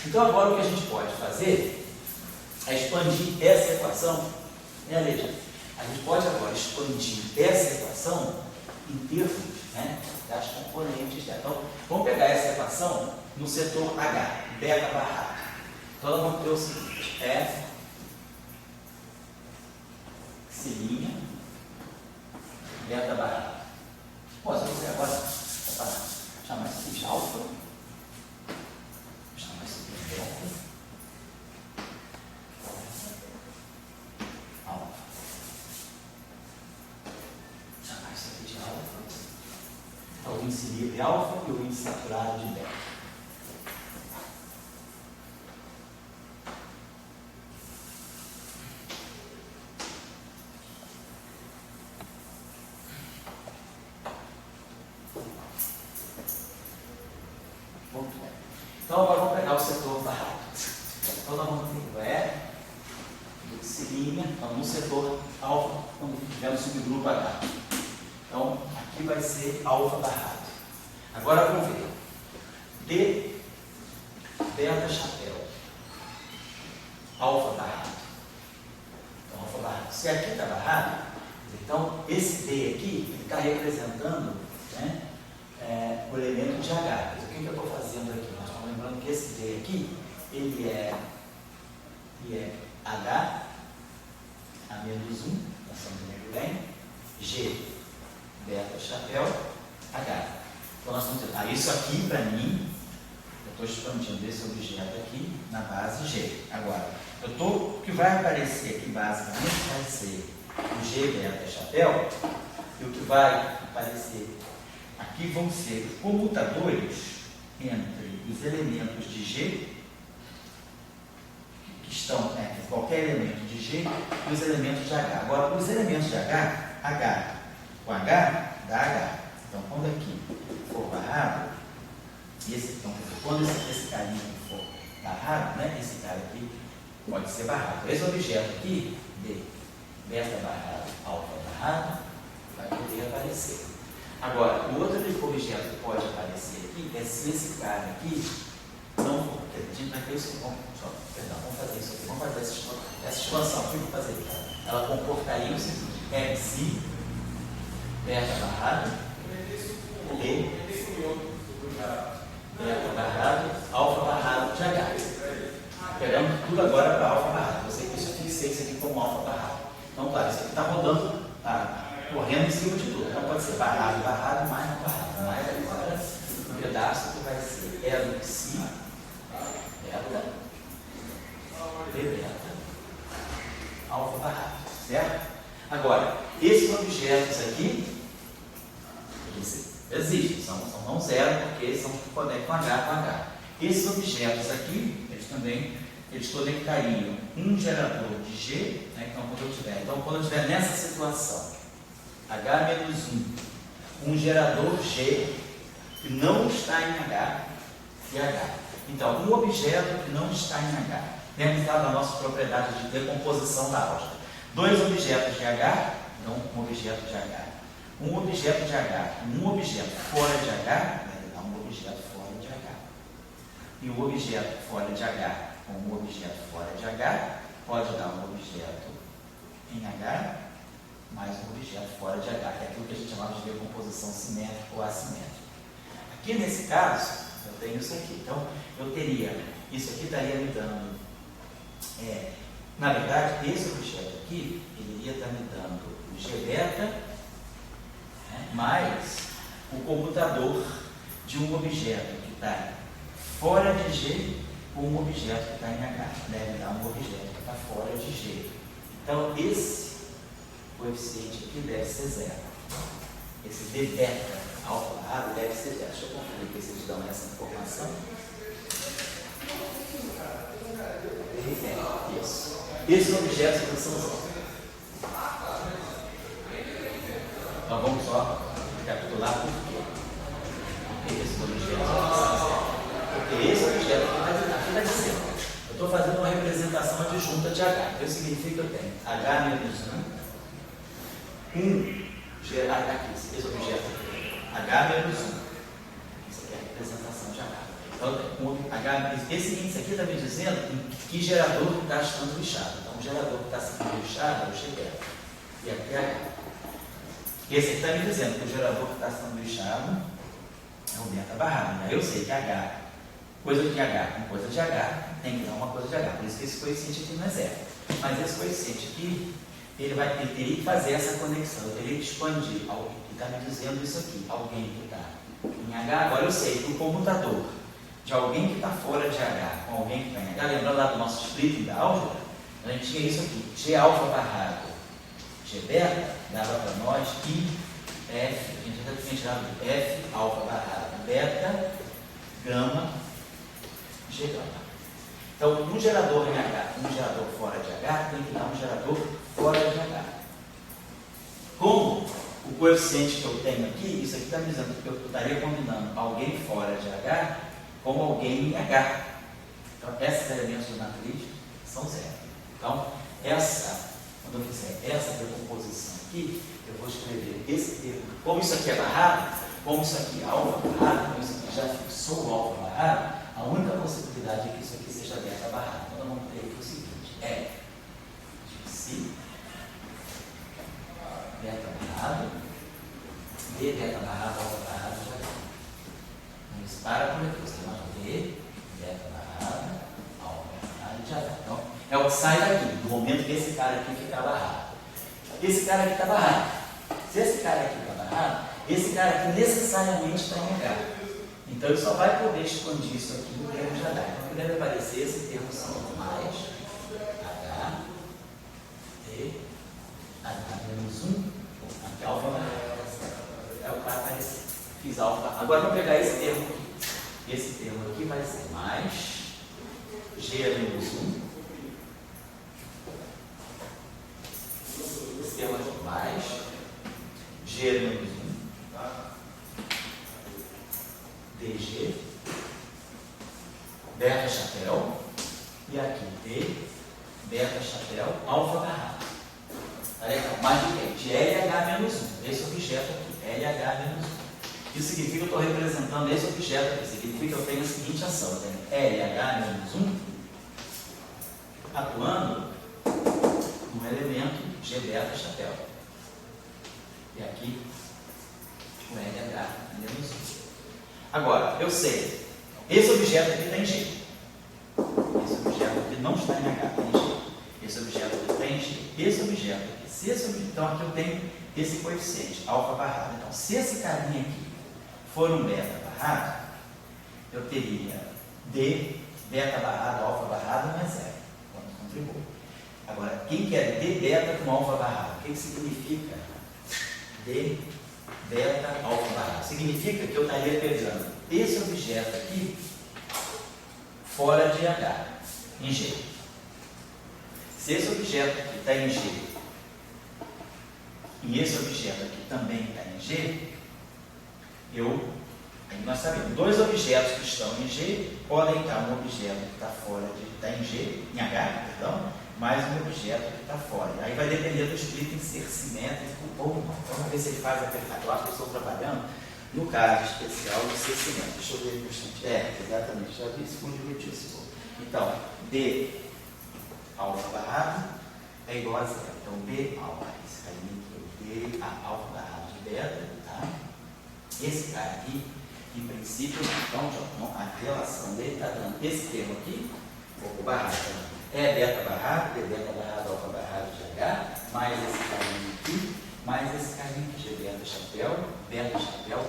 Então agora o que a gente pode fazer é expandir essa equação, né, Aleja? A gente pode agora expandir essa equação em termos, né, das componentes dela. Então, vamos pegar essa equação no setor H, beta barrado. Então, nós vamos ter o seguinte, F, cilinha, beta barrado. Bom, se você agora chamar isso aqui de alfa, chamar isso aqui de beta, alfa. Chamar isso aqui de alfa. O índice livre alfa e o índice saturado de beta. Muito bem. Então agora vamos pegar o setor barrado. Então nós vamos ter o E, cilinha, então no setor alfa, quando tiver no subgrupo H. Então, aqui vai ser alfa barrado. Agora vamos ver. D, beta chapéu. Alfa barrado. Então, alfa barrado. Se aqui está barrado, então esse D aqui, ele está representando, né, o elemento de H. Mas o que eu estou fazendo aqui? Nós estamos lembrando que esse D aqui, ele é H, a menos 1, nós estamos vendo bem, G, beta chapéu, H. Então nós estamos dizendo, isso aqui para mim, eu estou expandindo esse objeto aqui na base G. Agora, o que vai aparecer aqui basicamente vai ser o G beta chapéu, e o que vai aparecer aqui vão ser comutadores entre os elementos de G, que estão entre qualquer elemento de G, e os elementos de H. Agora, os elementos de H, o H dá H. Então, quando aqui for barrado, quando esse carinha aqui for barrado, né, esse cara aqui pode ser barrado. Esse objeto aqui, D, beta barrado, alfa barrado, vai poder aparecer. Agora, o outro objeto que pode aparecer aqui é se esse cara aqui não for. A gente vai ter isso. Vamos fazer isso aqui. Vamos fazer essa expansão aqui. Vamos fazer aqui. Ela comportaria o seguinte: MC, beta barrado, D, beta barrado, alfa barrado de H. Pegando tudo agora para alfa barrado. Você que isso fixei isso aqui como alfa barrado. Então, claro, isso aqui está rodando, correndo em cima de tudo. Então, pode ser barrado, barrado, mais barrado. Mais agora, um pedaço que vai ser MC, beta, D beta, alfa barrado. Certo? Agora, esses objetos aqui, eles existem, são não zero, porque eles são que conectam H com H. Esses objetos aqui, eles conectariam um gerador de G, né, então quando eu estiver nessa situação, H-1, um gerador G que não está em H e H. Então, um objeto que não está em H, dentro da nossa propriedade de decomposição da álgebra. Dois objetos de H, então um objeto de H. Um objeto de H, um objeto fora de H, vai dar um objeto fora de H. E o objeto fora de H com um objeto fora de H pode dar um objeto em H mais um objeto fora de H, que é aquilo que a gente chamava de decomposição simétrica ou assimétrica. Aqui nesse caso, eu tenho isso aqui. Então, eu teria, isso aqui estaria me dando, na verdade, esse objeto aqui, ele iria estar me dando o G beta mais o computador de um objeto que está fora de G com um objeto que está em H. Deve dar um objeto que está fora de G. Então, esse coeficiente aqui deve ser zero. Esse d beta alfa barrado deve ser zero. Deixa eu conferir aqui se eles dão essa informação. Isso. Esses objetos aqui são zero. Então, vamos só recapitular por quê. Esses objetos aqui são zero. Porque esse objeto aqui está dizendo. Eu estou fazendo uma representação adjunta de H. Então, isso significa que eu tenho H menos 1. Aqui, esse objeto aqui. H menos 1. Isso aqui é a representação de H. Então, esse índice aqui está me dizendo que gerador está sendo lixado. Então, o gerador que está sendo lixado é o G beta. E aqui é H. Esse aqui está me dizendo que o gerador que está sendo lixado é o beta barrado. Aí eu sei que H, coisa de H com coisa de H, tem que dar uma coisa de H. Por isso que esse coeficiente aqui não é zero. Mas esse coeficiente aqui, ele teria que fazer essa conexão. Eu teria que expandir. Alguém que está me dizendo isso aqui. Alguém que está em H. Agora eu sei que o computador de alguém que está fora de H com alguém que está em H, lembrando lá do nosso splitting da álgebra, a gente tinha isso aqui. G alfa barrado G beta dava para nós I F, a gente já tinha tirado de F alfa barrado beta gama G gama. Então, um gerador em H, um gerador fora de H, tem que dar um gerador fora de H. Como o coeficiente que eu tenho aqui, isso aqui está me dizendo que eu estaria combinando alguém fora de H com alguém em H. Então, esses elementos de matriz são zero. Então, quando eu fizer essa decomposição aqui, eu vou escrever esse termo. Como isso aqui é barrado, como isso aqui é alfa barrado, como isso aqui já fixou o alfa barrado, a única possibilidade é que isso aqui seja beta barrado. Então, vamos ter aqui o seguinte: F de si, beta barrado, D beta barrado, alfa barrado, já dá. Vamos para por aqui, você vai D beta barrado, alfa barrado, já dá. Então, é o que sai daqui, do momento que esse cara aqui ficar barrado. Esse cara aqui está barrado. Se esse cara aqui está barrado, esse cara aqui necessariamente está em H. Então, ele só vai poder expandir isso aqui no termo de H. Então, o que deve aparecer, esse termo são mais H, D, H menos 1, aqui alfa é o que vai aparecer. Fiz alfa. Agora, vamos pegar esse termo aqui. Esse termo aqui vai ser mais G menos 1. Esse termo aqui mais G menos 1. DG, beta chapéu, e aqui D, beta chapéu, alfa barrado. Mais de quem? De LH menos 1. Esse objeto aqui, LH menos 1. Isso significa que eu estou representando esse objeto aqui. Significa que eu tenho a seguinte ação: eu tenho LH menos 1 atuando no elemento G beta chapéu. E aqui o LH menos 1. Agora, eu sei, esse objeto aqui tem G. Esse objeto aqui não está em H, tem G. Esse objeto aqui tem G. Esse objeto aqui, se esse objeto, então aqui eu tenho esse coeficiente, alfa barrado. Então, se esse carinha aqui for um beta barrado, eu teria D, beta barrado, alfa barrado, não é zero, quando contribui. Agora, quem quer D beta com alfa barrado? O que significa D beta alfa barrado? Significa que eu estaria pegando esse objeto aqui fora de H, em G. Se esse objeto aqui está em G e esse objeto aqui também está em G, aí nós sabemos, dois objetos que estão em G podem estar um objeto que está fora está em G, em H, perdão, mais um objeto que está fora. Aí vai depender do splitting ser simétrico ou não. Então, vamos ver se ele faz a perfeição. Eu acho que eu estou trabalhando no caso especial do ser simétrico. Deixa eu ver um instante. Exatamente, já vi isso muitíssimo. Então, D alfa barrado é igual a zero. Então, B alfa, esse carinha aqui, D alfa barrado de beta, tá? Esse cara aqui, em princípio, então, a relação dele está dando esse termo aqui, o barrado, é beta barrado, D beta barrado, alfa barrado de H, mais esse carinha aqui, mais esse carinha aqui, G beta chapéu,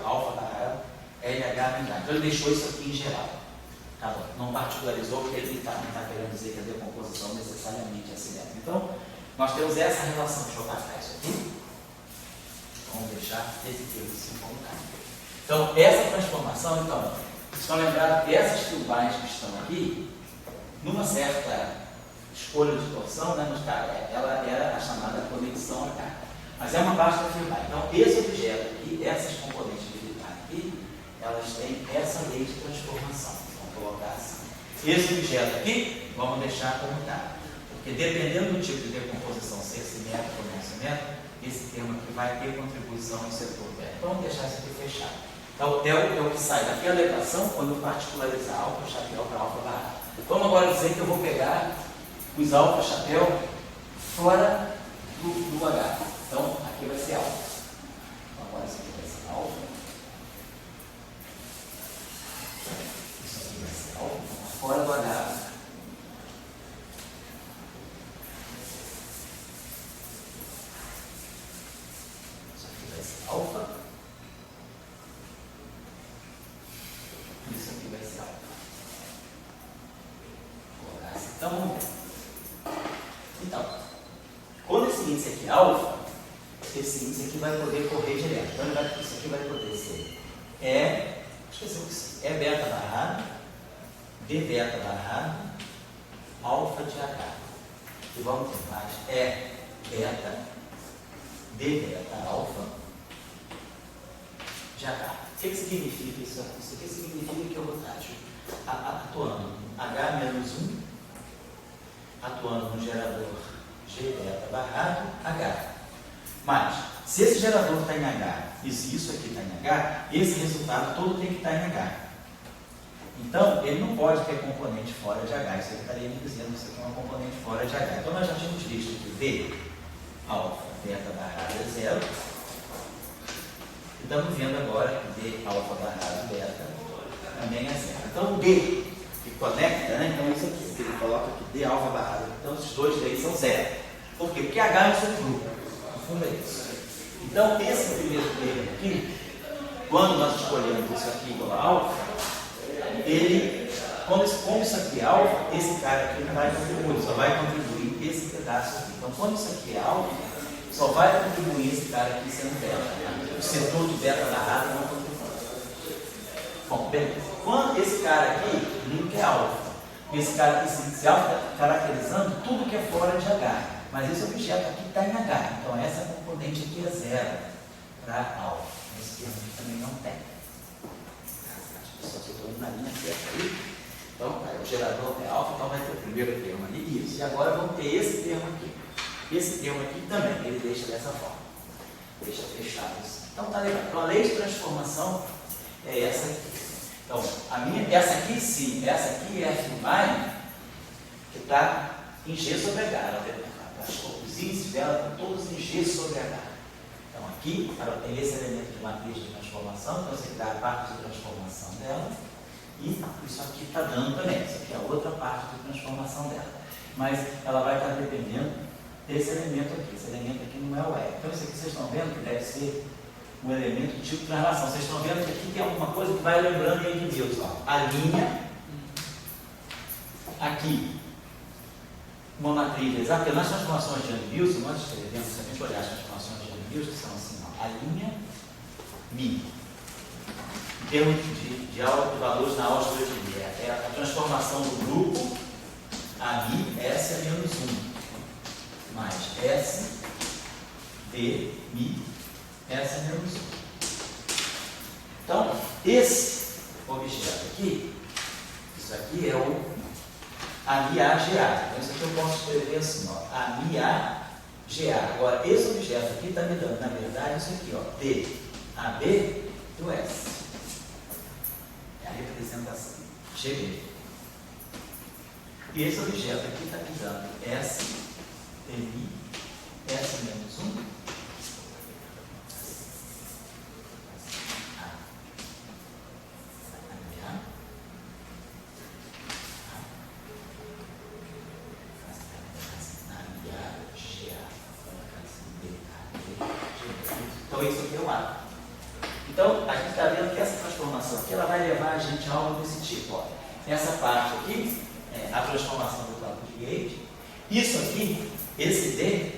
alfa barra LH unidade. Então ele deixou isso aqui em geral. Tá bom. Não particularizou porque ele não está querendo dizer que a decomposição necessariamente é assimétrica. Então, nós temos essa relação. Deixa eu marcar isso aqui. Vamos deixar esse termo assim como está. Então, essa transformação, então, estão lembrados que essas turbines que estão aqui, numa certa escolha de torção, né, ela era a chamada conexão H. Mas é uma baixa turbine. Então, esse objeto aqui, essas componentes de turbine aqui, elas têm essa lei de transformação. Vamos colocar assim. Esse objeto aqui, vamos deixar como está. Porque dependendo do tipo de decomposição, ser simétrico ou não simétrico, esse termo aqui vai ter contribuição no setor beta. Então, vamos deixar isso aqui fechado. Então, é o que sai daquela equação quando eu particularizar alfa chapéu para alfa barra. Vamos agora dizer que eu vou pegar os alfa chapéu fora do H. Então, aqui vai ser alfa. Então, agora isso aqui vai ser alfa. Isso aqui vai ser alfa. Fora do H. Isso aqui vai ser alfa. Isso aqui vai ser alfa. Então, vamos ver. Então, quando esse índice aqui é alfa, esse índice aqui vai poder correr direto. Então, isso aqui vai poder ser E beta barrado, B beta barrado, alfa de H. E vamos ter mais E beta, D beta alfa de H. O que significa isso aqui? Isso aqui significa que eu vou estar atuando H-1, atuando no gerador G beta barrado H. Mas, se esse gerador está em H e se isso aqui está em H, esse resultado todo tem que estar em H. Então, ele não pode ter componente fora de H. Isso aqui estaria me dizendo que isso aqui é uma componente fora de H. Então, nós já tínhamos visto que D alfa beta barrado é 0. E estamos vendo agora que D alfa barrado beta também é 0. Então, o D que conecta, né? Então, isso aqui. Ele coloca aqui D alfa barrado. Então, esses dois daí são 0. Por quê? Porque H é um subgrupo. No fundo é isso. Então, esse primeiro termo aqui, quando nós escolhemos isso aqui igual a alfa, como isso aqui é alfa, esse cara aqui não vai contribuir, só vai contribuir esse pedaço aqui. Então, quando isso aqui é alfa, só vai contribuir esse cara aqui sendo beta. O setor do beta barrado não contribui. Bom, beleza. Quando esse cara aqui nunca é alfa, esse cara aqui se alfa caracterizando tudo que é fora de H. Mas esse objeto aqui está em H. Então, essa componente aqui é 0 para alfa. Esse termo aqui também não tem. Só que eu estou indo na linha certa aí. Então, o gerador é alfa, então vai ter o primeiro termo ali. Isso. E agora vamos ter esse termo aqui. Esse termo aqui também, ele deixa dessa forma. Deixa fechado isso. Então, tá legal. Então, a lei de transformação é essa aqui. Então, essa aqui sim, essa aqui é a turbine que está em G sobre H. Os índices dela estão todos em G sobre H. Então, aqui ela tem esse elemento de matriz de transformação, então você dá a parte de transformação dela, e isso aqui está dando também, isso aqui é a outra parte de transformação dela. Mas ela vai estar dependendo desse elemento aqui. Esse elemento aqui não é o E. Então, isso aqui vocês estão vendo que deve ser um elemento do tipo de translação. Vocês estão vendo que aqui tem alguma coisa que vai lembrando aí de Newton. A linha, aqui, uma matriz exata, porque nas transformações de Young-Wilson, nós escrevemos, se a gente olhar as transformações de Young-Wilson, que são assim, ó, a linha Mi, em termos de valores na álgebra de Lie, é a transformação do grupo a Mi, S é menos 1, mais S, D, Mi, S é menos 1. Então, esse objeto aqui, isso aqui é o AMI-AGA. Então, isso aqui eu posso escrever assim, ó, AMI-AGA. Agora, esse objeto aqui está me dando, na verdade, isso aqui, ó, D, AB do S. É a representação, GB. E esse objeto aqui está me dando S, TI, S menos 1, transformado. Então, a gente está vendo que essa transformação aqui, ela vai levar a gente a algo desse tipo. Ó. Essa parte aqui, a transformação do campo de gauge. Isso aqui, esse D,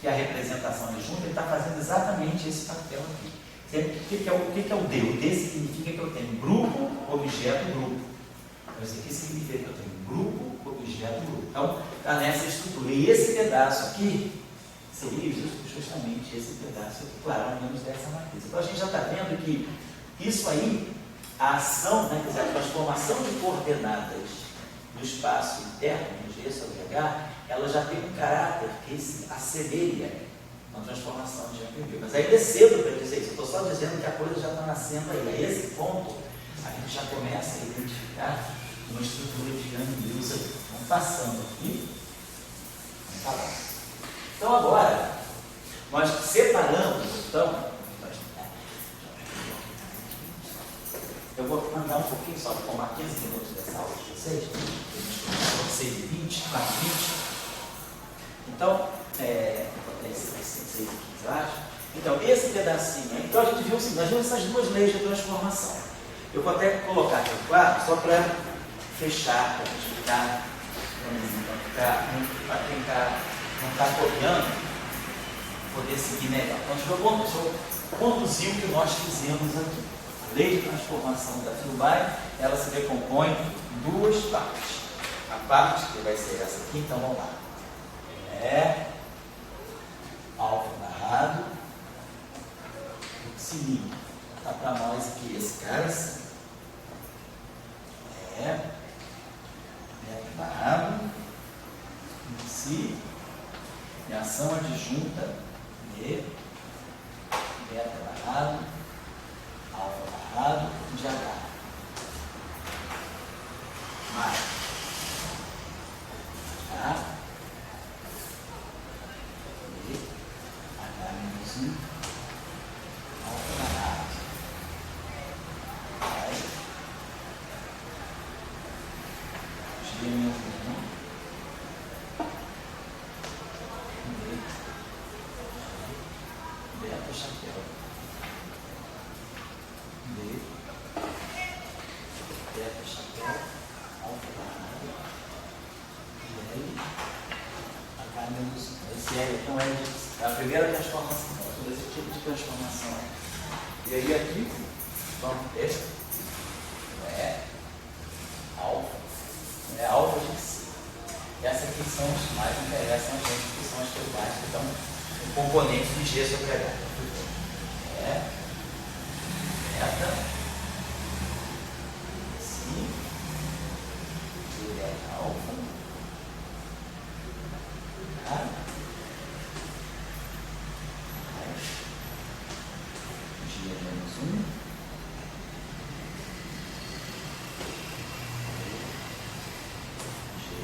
que é a representação de junta, ele está fazendo exatamente esse papel aqui. O que é o D? O D significa que eu tenho grupo, objeto, grupo. Então, isso aqui significa que eu tenho grupo, objeto, grupo. Então, está nessa estrutura. E esse pedaço aqui seria justamente esse pedaço aqui, claro, ao menos dessa matriz. Então, a gente já está vendo que isso aí, a ação, né, quer dizer, a transformação de coordenadas do espaço interno, de G sobre H, ela já tem um caráter que se assemelha a uma transformação de APB. Mas ainda é cedo para dizer isso, eu estou só dizendo que a coisa já está nascendo aí. A esse ponto, a gente já começa a identificar uma estrutura de Young-Mills aqui. Vamos passando aqui. Vamos falar. Então, agora, nós separamos, então, eu vou andar um pouquinho só, vou tomar 15 minutos dessa aula de vocês, 6h20, 4h20. Então, 6h15, eu acho. Então, esse pedacinho, então a gente viu o seguinte, nós vimos essas duas leis de transformação. Eu vou até colocar aqui o quadro, só para fechar, para a gente ficar, para quem não está copiando, poder seguir melhor. Então, deixa eu conduzir o que nós fizemos aqui. A lei de transformação da Filbay, ela se decompõe em duas partes. A parte que vai ser essa aqui, então vamos lá. Alfa narrado, sininho. Está para nós aqui esse cara assim. Beta narrado, si, e ação adjunta, B, beta narrado, alfa narrado, de H. Mais. H. H-1, alfa narrado. Vai. G-1. Beta chapéu. B. Beta chapéu. Alfa narrado. L. H-1. Esse L então é a primeira transformação. Esse tipo de transformação. E aí aqui, vamos ter alfa de C. Essas aqui são os que mais interessam a gente, que são as tribais que estão no componente de G sobre H. Beta, C, direto alfa, H, G-1, G,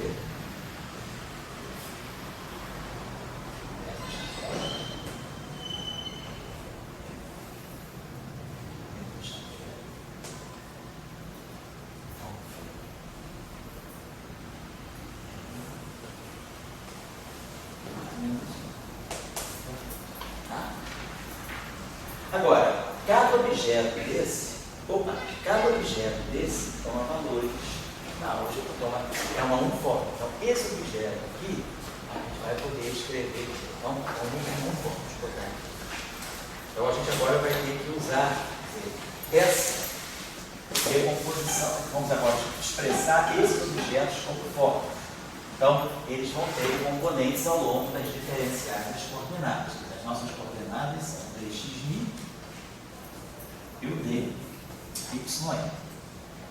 agora, cada objeto desse toma valores na álgebra, é uma uniforme. Então, esse objeto aqui, a gente vai poder escrever como um uniforme. Então, a gente agora vai ter que usar essa decomposição. Vamos agora expressar esses objetos como forma. Então, eles vão ter componentes ao longo das diferenciais das coordenadas. As nossas coordenadas são 3xi e o d, y.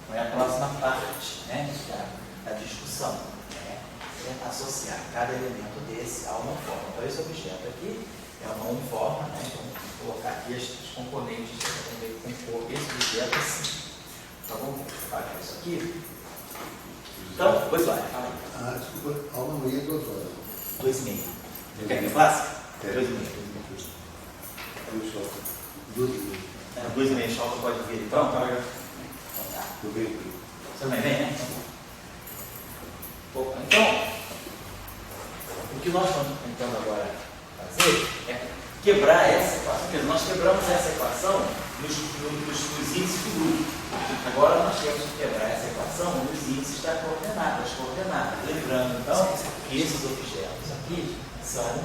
Então, é a próxima parte, né, da discussão. É associar cada elemento desse a uma forma. Então, esse objeto aqui é uma uniforme, né? Então, vou colocar aqui os componentes para poder compor esse objeto assim. Então, vamos fazer isso aqui. Então, pois vai, fala aí. Desculpa, aula não ia 2 horas. 2,5. Você quer que eu faça? 2,5. 2,5 só pode vir. Pronto? Então tá. Eu vejo. Você também vem, né? Então, o que nós estamos tentando agora fazer é quebrar essa equação. Porque nós quebramos essa equação nos índices do grupo. Agora nós temos que quebrar essa equação nos índices das coordenadas. Lembrando, então, que esses objetos aqui são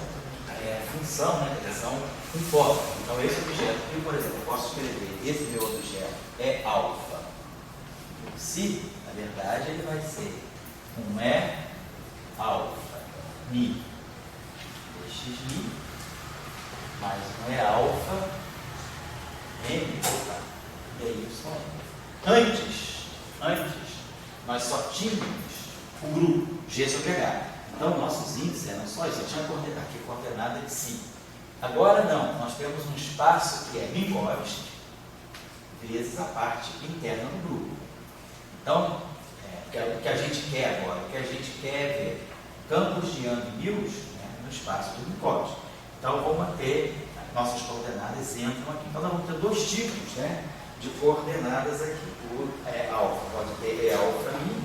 função, né? Eles são conforme. Então, esse objeto aqui, por exemplo, eu posso escrever, esse meu objeto é alfa. Se, na verdade, ele vai ser um alfa mi dx mi mais um alfa m e aí antes nós só tínhamos o grupo G sobre H. Então nossos índices eram só isso, eu tinha aqui coordenada de si. Agora não, nós temos um espaço que é Minkowski vezes a parte interna do grupo. Então, o que a gente quer agora, o que a gente quer é ver campos de Young e Mills, né, no espaço do Minkowski. Então vamos ter nossas coordenadas entram aqui. Então nós vamos ter dois tipos, né, de coordenadas aqui. O alfa pode ter alfa mi,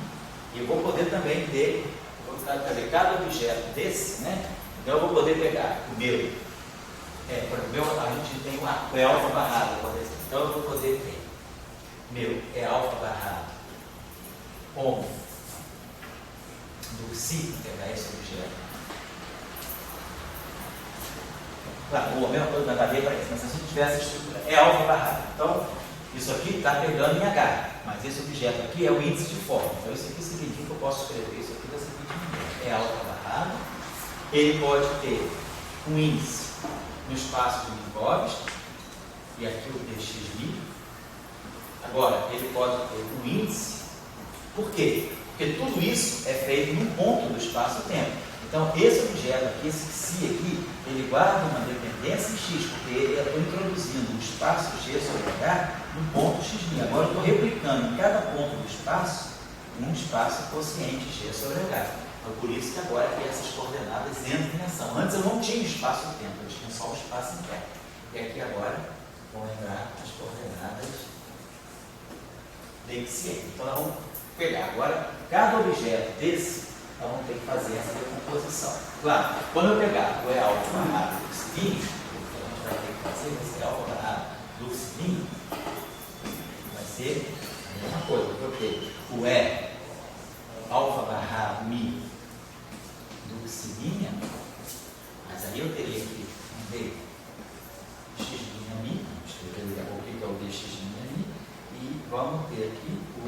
e eu vou poder também ter, cada objeto desse, né? Então eu vou poder pegar o meu, por exemplo, a gente tem o alfa barrado, por exemplo. Então eu vou poder ter meu alfa barrado com do si, pegar esse objeto. Claro, a mesma coisa na cadeia para isso, mas se a gente tivesse essa estrutura, alfa barrado. Então, isso aqui está pegando em H, mas esse objeto aqui é o índice de forma. Então, isso aqui significa que eu posso escrever isso aqui da seguinte maneira: alfa barrado, ele pode ter um índice no espaço de Minkowski, e aqui o dxmi. Agora, ele pode ter um índice. Por quê? Porque tudo isso é feito num ponto do espaço-tempo. Então, esse objeto aqui, esse psi aqui, ele guarda uma dependência em x, porque eu estou introduzindo um espaço G sobre H no ponto x'. Agora eu estou replicando em cada ponto do espaço um espaço quociente G sobre H. Então, por isso que agora que essas coordenadas entram em ação. Antes eu não tinha espaço-tempo, eu tinha só o espaço interno. E aqui agora vão entrar as coordenadas desse. Então, nós vamos pegar agora cada objeto desse. Então, vamos ter que fazer essa decomposição. Claro, quando eu pegar o alfa barrado do seguinte, o que a gente vai ter que fazer vai ser alfa barrado do seguinte, vai ser a mesma coisa, porque o alfa barrado mi do seguinte, mas aí eu teria que ver x' mi, escrever daqui a pouco o que é o dx' mi, e vamos ter aqui o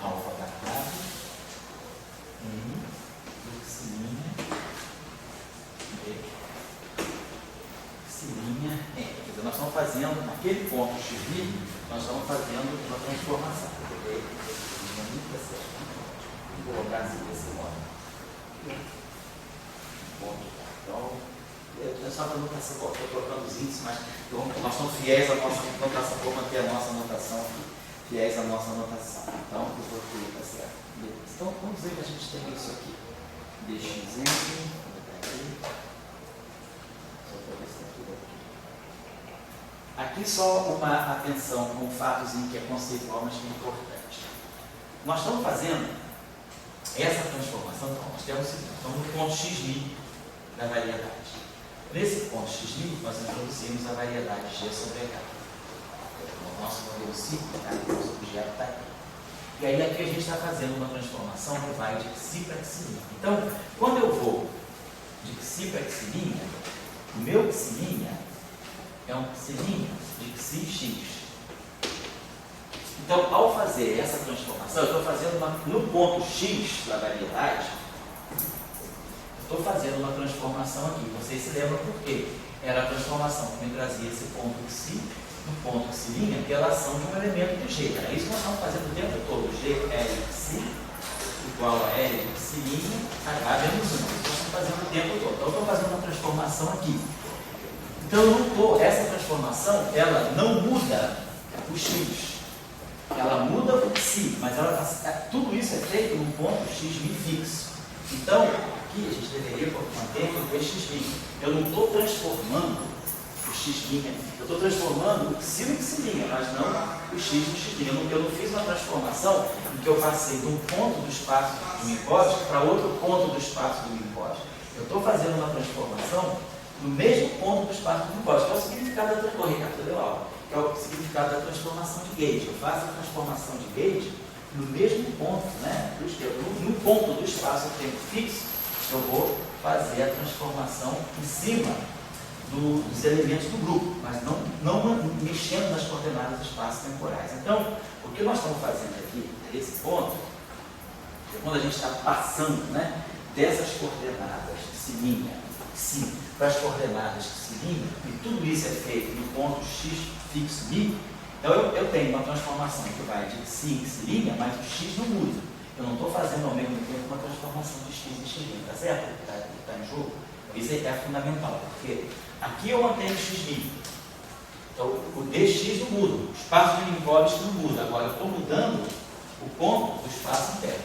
alfa barrado m do psilinha Quer dizer, nós estamos fazendo, naquele ponto x', nós estamos fazendo uma transformação. Vou colocar assim desse modo. Então, é só para notação, estou colocando os índices, mas nós somos fiéis à nossa notação, vou manter a nossa notação aqui. Fiéis à nossa notação. Então, eu vou ter, tá certo. Então, vamos dizer que a gente tem isso aqui. dx, vou botar aqui. Só para ver se está tudo aqui. Aqui só uma atenção com um fatozinho que é conceitual, mas que é importante. Nós estamos fazendo essa transformação, então, nós temos o seguinte, estamos no ponto x' da variedade. Nesse ponto x', nós introduzimos a variedade G sobre H. O nosso modelo ciclo, o nosso objeto está aqui. E aí aqui a gente está fazendo uma transformação que vai de psi para psilinha. Então, quando eu vou de psi para psilinha, o meu psilinha é um psilinha de psi x. Então, ao fazer essa transformação, eu estou fazendo no ponto x da variedade, eu estou fazendo uma transformação aqui. Vocês se lembram por quê? Era a transformação que me trazia esse ponto psi no ponto psilinha pela ação de um elemento de G. É isso que nós estamos fazendo o tempo todo. G L psi igual a L de psilinha H menos 1. Isso nós estamos fazendo o tempo todo. Então, eu estou fazendo uma transformação aqui. Então, essa transformação, ela não muda o x. Ela muda o psi, mas tudo isso é feito num ponto x' fixo. Então, aqui a gente deveria manter o dx'. Eu não estou transformando o x', eu estou transformando o psi no psilinha, mas não o x no x'. Eu não fiz uma transformação em que eu passei de um ponto do espaço do Minkowski para outro ponto do espaço do Minkowski. Eu estou fazendo uma transformação no mesmo ponto do espaço do Minkowski, que é o significado da transformação, que é o significado da transformação de gauge. Eu faço a transformação de gauge no mesmo ponto, né? No ponto do espaço-tempo fixo, eu vou fazer a transformação em cima dos elementos do grupo, mas não mexendo nas coordenadas espaço-temporais. Então, o que nós estamos fazendo aqui, nesse ponto, é quando a gente está passando, né, dessas coordenadas de psi, para as coordenadas de psi, e tudo isso é feito no ponto x fixo mi, então eu tenho uma transformação que vai de psi em psi', mas o x não muda. Eu não estou fazendo ao mesmo tempo uma transformação de x em x', tá certo? Está em jogo? Isso é fundamental, porque aqui eu mantenho o x'. Então o dx não muda, o espaço de Minkowski não muda. Agora eu estou mudando o ponto do espaço interno.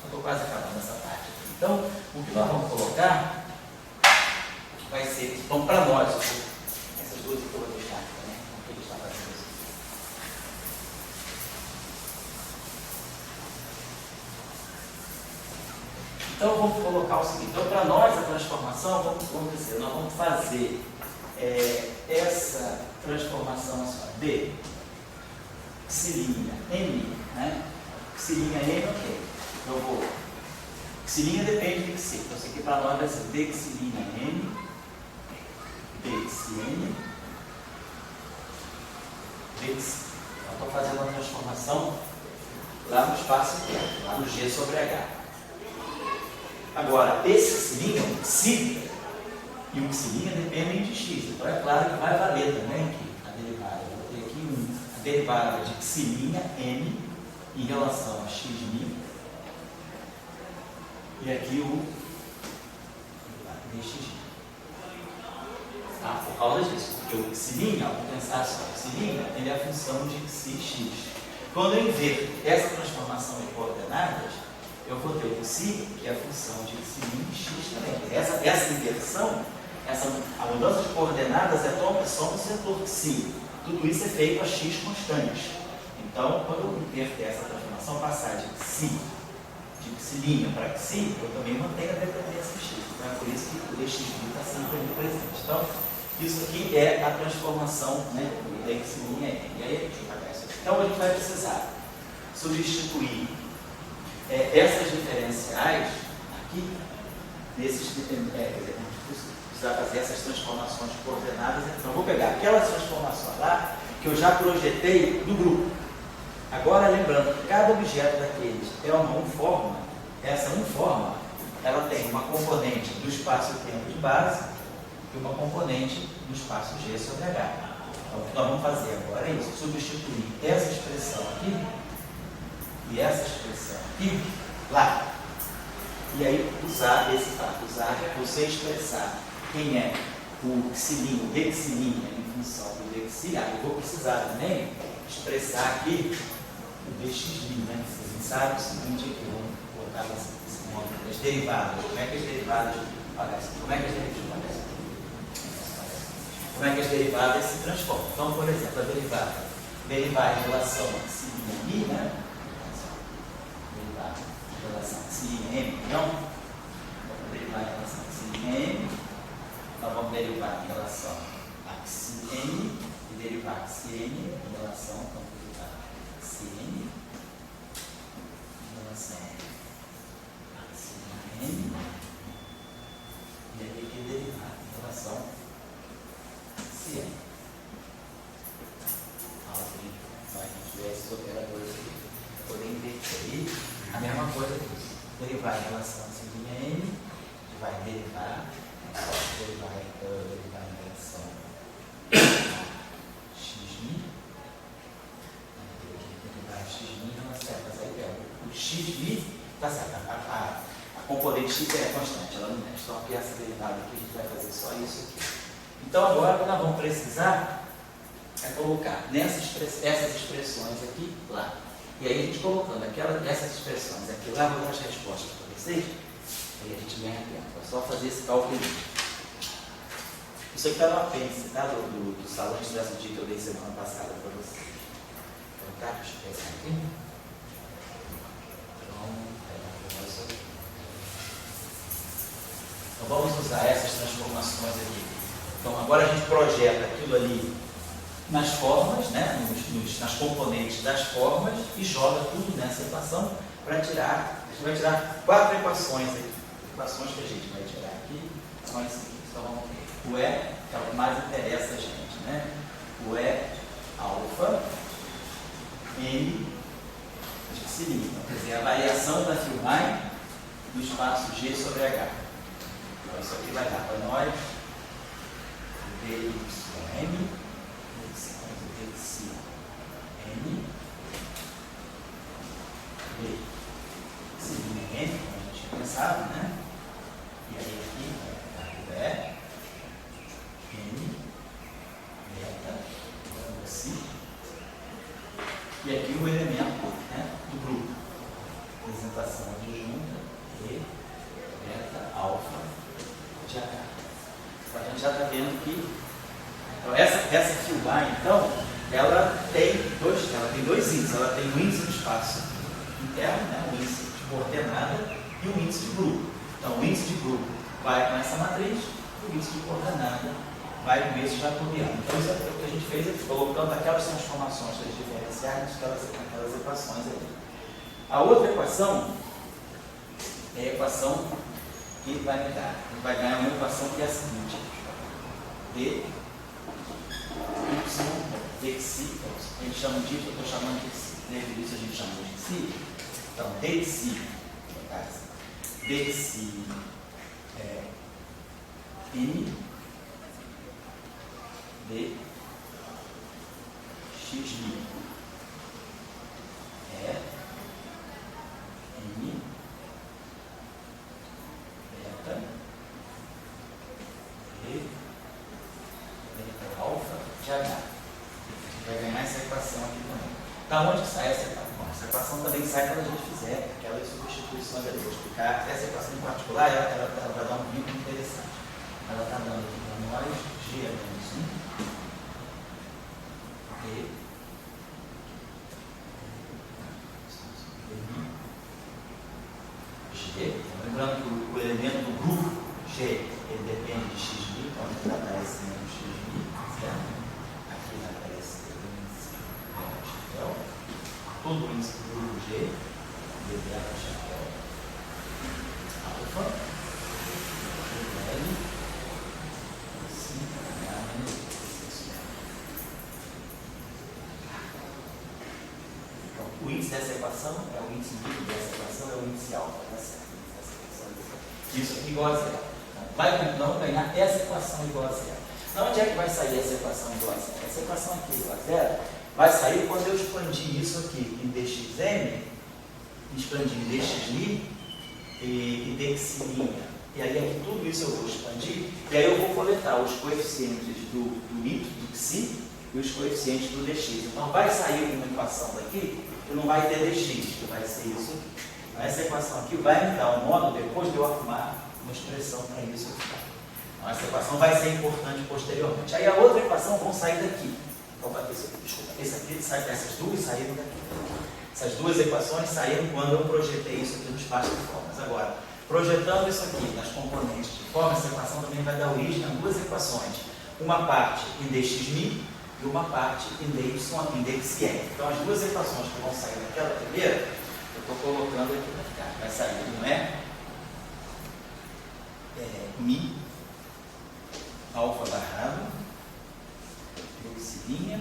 Estou quase acabando essa parte aqui. Então, o que nós vamos colocar vai ser, então, para nós, essas duas que eu vou deixar aqui também, o que ele está fazendo isso. Então, vamos colocar o seguinte: então, para nós, a transformação, vamos dizer, nós vamos fazer essa transformação de psi' m, né? Psi' m, ok. Eu vou. Psi' depende de psi. Então, isso aqui para nós vai ser d psi' m, d psi n, d psi. Então, estou fazendo uma transformação lá no espaço interno, lá no G sobre H. Agora, esse psi é um psi, e o psi dependem de x. Então, é claro que vai valer também aqui a derivada. Eu vou ter aqui a derivada de psi' m em relação a x'. E aqui o dx. Por causa disso, porque o psi', vamos pensar só, o psi' ele é a função de psi(x). Quando eu inverto essa transformação de coordenadas, eu vou ter o psi, que é a função de psi'(x) também. Essa inversão, a mudança de coordenadas é só no setor psi. Tudo isso é feito a x constantes. Então, quando eu inverter essa transformação, passar de psi para psi, eu também mantenho a dependência de x. Então é por isso que o dx está sempre ali presente. Então, isso aqui é a transformação, né, da psi m. E aí a gente vai pagar isso aqui. Então a gente vai precisar substituir essas diferenciais aqui, nesses a gente precisa fazer essas transformações de coordenadas. Então eu vou pegar aquelas transformações lá que eu já projetei no grupo. Agora, lembrando que cada objeto daqueles é uma unforma, essa unforma, ela tem uma componente do espaço-tempo de base e uma componente do espaço G sobre H. Então, o que nós vamos fazer agora é isso, substituir essa expressão aqui e essa expressão aqui lá. E aí, usar esse fato, você expressar quem é o psi', o d psi' em função do d psi. Eu vou precisar também expressar aqui o dx', né? Vocês sabem o seguinte aqui, vamos colocar esse nome, as derivadas. Como é que as derivadas aparecem? Como é que as derivadas se transformam? Então, por exemplo, a derivada derivar em relação a psi', né? Derivar em relação a psi', não? Vamos derivar em relação a psi', nós vamos derivar em relação a psi' e derivar psi' em relação a psi n em relação a psi n, e aí aqui derivar em relação a psi n. Então, a gente tiver esses operadores aqui, poder inverter a mesma coisa disso. Derivar em relação a psi n, a gente vai derivar em relação a x'. O x' está certo, a componente x é constante, ela não mexe. Então, aqui essa derivada aqui, a gente vai fazer só isso aqui. Então, agora o que nós vamos precisar é colocar essas expressões aqui lá. E aí, a gente colocando essas expressões aqui lá, vou dar as respostas para vocês, aí a gente ganha tempo. É só fazer esse cálculo aqui. Isso aqui está no apêndice, tá? Do salão de estresse que eu dei semana passada para vocês. Então, tá? Deixa eu pensar aqui. Então, Então vamos usar essas transformações aqui. Então agora a gente projeta aquilo ali nas formas, né? Nas componentes das formas e joga tudo nessa equação para tirar. A gente vai tirar 4 equações aqui. Equações que a gente vai tirar aqui são as seguintes. Então vamos ver. O E é o que mais interessa a gente, né? O E alfa N de cilindro. Então, quer dizer, a variação da Filmai do espaço G sobre H. Então isso aqui vai dar para nós DYM N B. Seguindo N, como a gente tinha pensado, né? E aí aqui vai ficar o E, N, beta, C. E aqui o elemento, né, do grupo. Representação adjunta E, beta, alfa, de H. Então a gente já está vendo que então, essa Filmai, então, ela tem dois índices. Ela tem o índice do espaço interno, né, o índice de coordenada e o índice de grupo. Então, o índice de grupo vai com essa matriz, o índice de coordenada vai com esse jacobiano. Então, isso é o que a gente fez aqui, colocando aquelas transformações diferenciais naquelas equações ali. A outra equação é a equação que vai me dar. Vai ganhar uma equação que é a seguinte: D Y dxi, a gente chama de, eu estou chamando de xi, desde isso a gente chama de xi. Então, dxi, dxi é n d xi é n beta e beta alfa de H. Vai ganhar essa equação aqui também. Da onde que sai essa equação? Bom, essa equação também sai quando a gente fizer aquelas substituições ali. Vou explicar. Essa equação em particular, ela vai dar um vínculo interessante. Ela está dando aqui para nós G é menos 1 e G. Lembrando que o elemento do grupo G ele depende de x μ, então ele aparece menos x μ, certo? Aqui aparece chapéu, todo o índice do grupo G, debeta chapéu, alfa, L, 5H menos 6. Então, o índice dessa equação é o índice líquido dessa equação, é o índice alfa, tá certo? Isso aqui igual a zero. Então, vai não ganhar essa equação igual a zero. Então, onde é que vai sair essa equação igual a zero? Essa equação aqui igual a zero vai sair quando eu expandir isso aqui em dxm, expandir em dxi e dxi'. E aí aqui tudo isso eu vou expandir, e aí eu vou coletar os coeficientes do y, do xi, e os coeficientes do dx. Então, vai sair uma equação daqui que não vai ter dx, que vai ser isso aqui. Essa equação aqui vai me dar um modo depois de eu arrumar uma expressão para isso aqui. Então, essa equação vai ser importante posteriormente. Aí a outra equação vão sair daqui. Então, esse aqui, essas duas saíram daqui. Essas duas equações saíram quando eu projetei isso aqui no espaço de formas. Agora, projetando isso aqui nas componentes de forma, essa equação também vai dar origem a duas equações. Uma parte em dxm e uma parte em dy, em dxn. Então, as duas equações que vão sair daquela primeira, eu estou colocando aqui para ficar. Vai sair, não é? Mi, alfa barrado, dxi',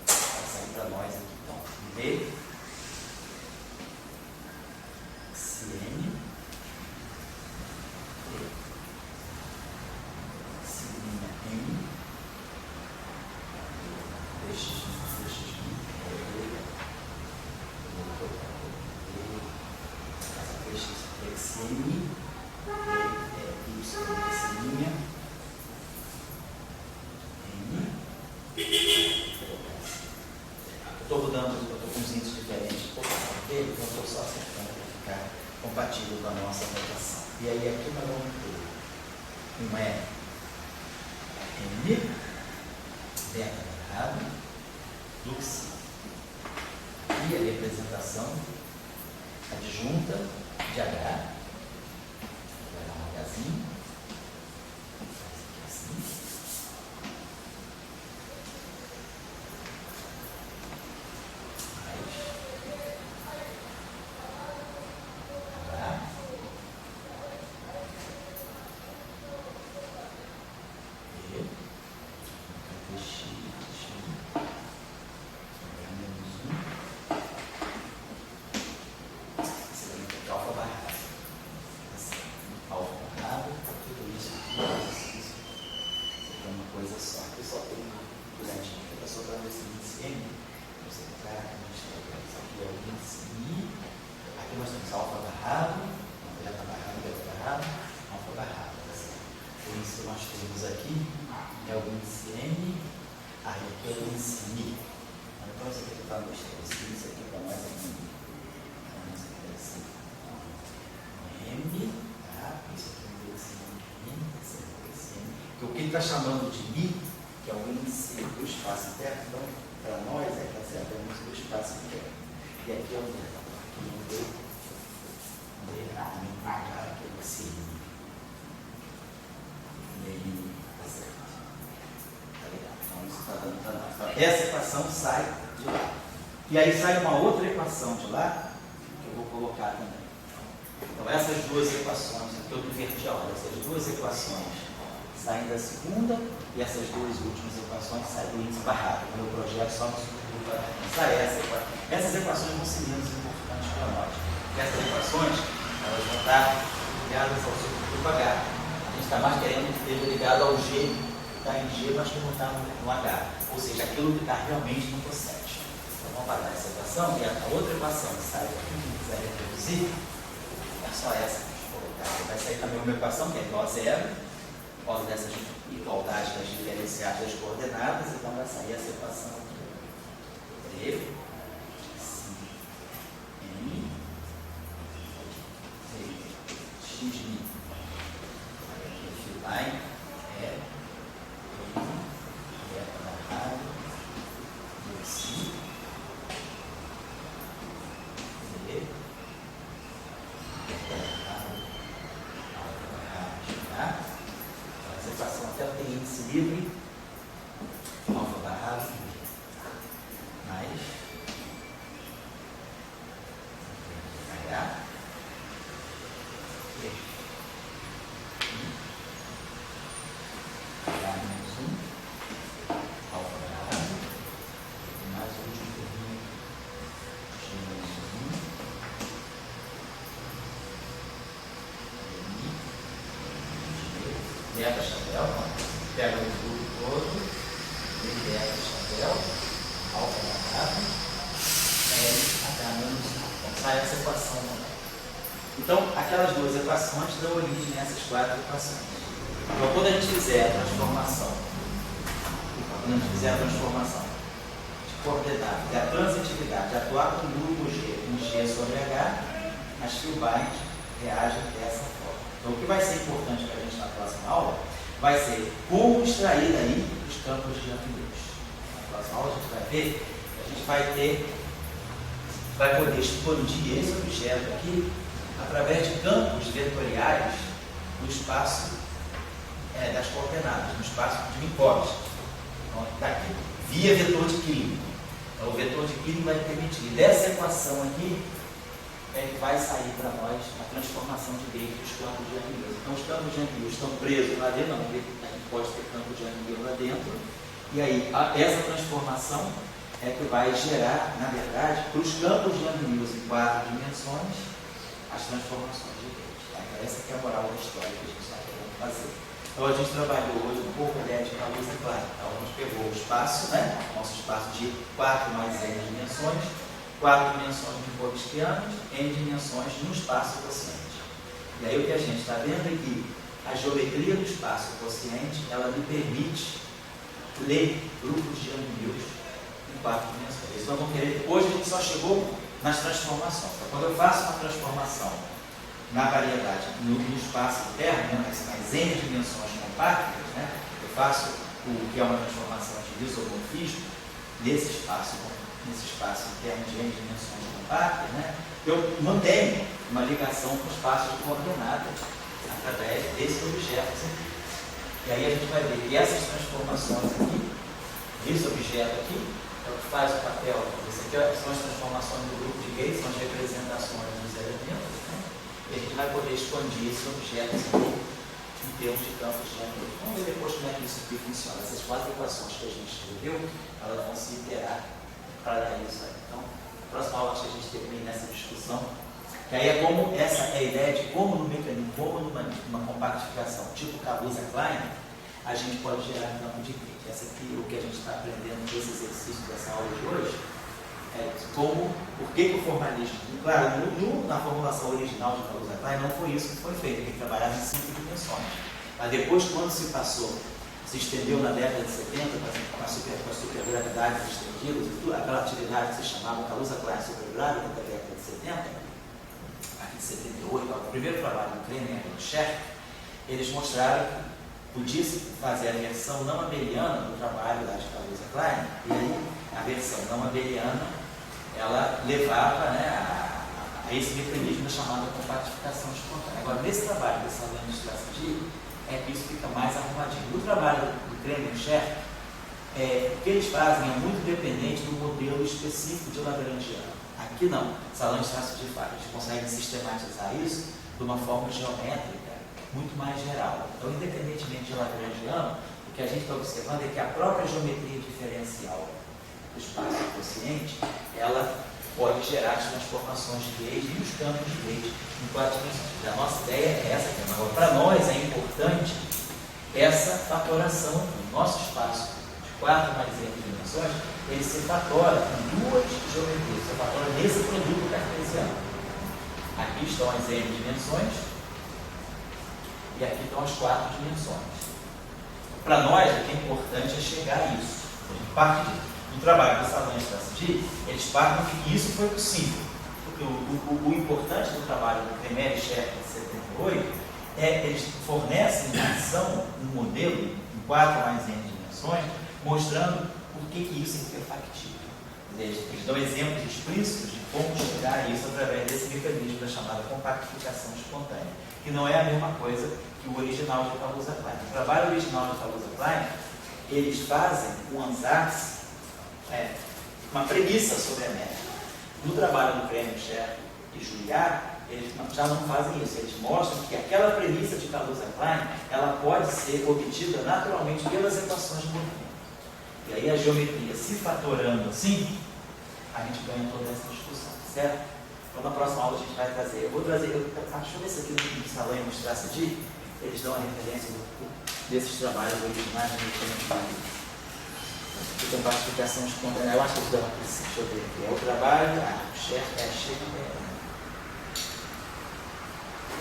vai sair para nós aqui, então, D, Cn, M, dx. Xn, eu estou com uns índices diferentes por causa dele, então estou só acertando para ficar compatível com a nossa notação. E aí aqui nós vamos ter um N, beta errado, duxi. E a representação adjunta de H. Vai dar um Hzinho. Assim. Está chamando de Mi, que é o índice do espaço interno, então, para nós, está certo, é o índice do espaço interno. E aqui é o D. Aqui é o C. E aí, está certo. Tá legal. Então, isso está dando para nós. Então, essa equação sai de lá. E aí sai uma outra equação de lá, que eu vou colocar também. Então, essas duas equações, aqui eu inverti a ordem, essas duas equações saem da segunda e essas duas últimas equações saem do índice barrado. O meu projeto só nos substitui para sai essa equação. Essas equações vão ser menos importantes para nós. Porque essas equações elas vão estar ligadas ao substituto H. A gente está mais querendo ter ligado ao G, que está em G, mas que não está no H. Ou seja, aquilo que está realmente no cossete. Então vamos parar essa equação e a outra equação que sai aqui, que quiser reproduzir, é só essa que a gente colocar. Vai sair também uma equação que é igual a zero. Por causa dessas igualdades das diferenciais das coordenadas, então vai sair essa equação aqui. D, C, N, X, Mi. Aqui line é N, quadrado, C, D, tá? Essa equação até tem índice livre, alfa barrado, mais H, E, H menos 1, alfa barrado, mais o último termino, X menos 1, delta chapéu, pega o grupo todo, delta chapéu, alfa barrado, L, H menos 1. Então sai essa equação também. Então, aquelas duas equações dão origem a essas quatro equações. Então, quando a gente fizer a transformação, de coordenada, de a transitividade, de atuar com o grupo G, em G sobre H, as filbagens reagem dessa forma. Então, o que vai ser importante para a gente na próxima aula vai ser como extrair daí os campos de amplitude. Na próxima aula a gente vai ver que a gente vai poder expandir esse objeto aqui através de campos vetoriais no espaço das coordenadas, no espaço de Minkowski. Então, daqui, via vetor de Killing. Então, o vetor de Killing vai permitir dessa equação aqui vai sair para nós a transformação de Gauss dos campos de Young-Mills. Então, os campos de Young-Mills estão presos lá dentro, não, a gente pode ter campos de Young-Mills lá dentro, e aí essa transformação é que vai gerar, na verdade, para os campos de Young-Mills em 4 dimensões, as transformações de Gauss. Tá? Então, essa que é a moral da história que a gente está querendo fazer. Então, a gente trabalhou hoje um pouco a ideia de luz e clara. Então, a gente pegou o espaço, nosso espaço de 4 mais n dimensões, 4 dimensões minkowskianas, n dimensões no espaço quociente. E aí o que a gente está vendo é que a geometria do espaço quociente, ela me permite ler grupos de Young-Mills em 4 dimensões. Então, hoje a gente só chegou nas transformações. Então, quando eu faço uma transformação na variedade, no espaço interno, nas n dimensões compactas, eu faço o que é uma transformação de isomorfismo, nesse espaço em termos de n dimensões compactas, né, eu mantenho uma ligação com o espaço de coordenada através desses objetos aqui. E aí a gente vai ver que essas transformações aqui, esse objeto aqui, é o que faz o papel. Isso aqui são as transformações do grupo de Gates, são as representações dos elementos, né? E a gente vai poder expandir esses objetos aqui em termos de campos de amor. Vamos ver depois como é que isso aqui funciona. Essas 4 equações que a gente escreveu, elas vão se iterar para dar isso aí. Então, a próxima aula acho que a gente termina nessa discussão. Que aí é como essa é a ideia de como no mecanismo, como numa compactificação tipo Kaluza-Klein, a gente pode gerar campo de Gate. Essa aqui, o que a gente está aprendendo nesse exercício dessa aula de hoje, é como, por que o formalismo, claro, na formulação original de Kaluza-Klein não foi isso que foi feito, ele trabalhava em 5 dimensões. Mas depois, quando se passou, se estendeu na década de 70 com a supergravidade estendidas e tudo, aquela atividade que se chamava Kaluza-Klein supergrávida da década de 70, aqui de 78, o primeiro trabalho do Kremer e do Scherk, eles mostraram que podia-se fazer a versão não abeliana do trabalho da Kaluza-Klein, e aí a versão não abeliana ela levava, né, a esse mecanismo chamado compactificação espontânea. Agora, nesse trabalho dessa lâmina de Strassburg, é que isso fica mais arrumadinho. No trabalho do Kremer e Scherk, o que eles fazem é muito dependente do modelo específico de Lagrangiano. Aqui não, Salan de faz. Eles conseguem sistematizar isso de uma forma geométrica muito mais geral. Então, independentemente de Lagrangiano, o que a gente está observando é que a própria geometria diferencial do espaço quociente, ela pode gerar as transformações de Gauge e os campos de Gauge em 4 dimensões. A nossa ideia é essa aqui. Agora, para nós é importante essa fatoração do nosso espaço de 4 mais n dimensões, ele se fatora em 2 geometrias, se fatora nesse produto cartesiano. Aqui estão as n dimensões e aqui estão as 4 dimensões. Para nós, o que é importante é chegar a isso. A gente parte disso. No trabalho do Salan e Strassburg, eles partem que isso foi possível. Porque o importante do trabalho do Kremer e Scherk de 78 é eles fornecem uma ação, um modelo em 4 mais n dimensões, mostrando por que isso é factível. Eles dão exemplos explícitos de como chegar a isso através desse mecanismo da chamada compactificação espontânea, que não é a mesma coisa que o original de Kaluza-Klein. O trabalho original de Kaluza-Klein, eles fazem um ansatz, uma premissa sobre a métrica. No trabalho do Kremer, Scherk e Juliá, eles já não fazem isso. Eles mostram que aquela premissa de Kaluza-Klein, ela pode ser obtida naturalmente pelas equações de movimento. E aí a geometria se fatorando assim, a gente ganha toda essa discussão, certo? Então na próxima aula a gente vai trazer, deixa eu ver se aqui no Salan e no Strassburg, eles dão a referência desses trabalhos originais de compactificação espontânea. Eu acho que eles dão aqui, deixa eu ver aqui, é o trabalho, o Scherk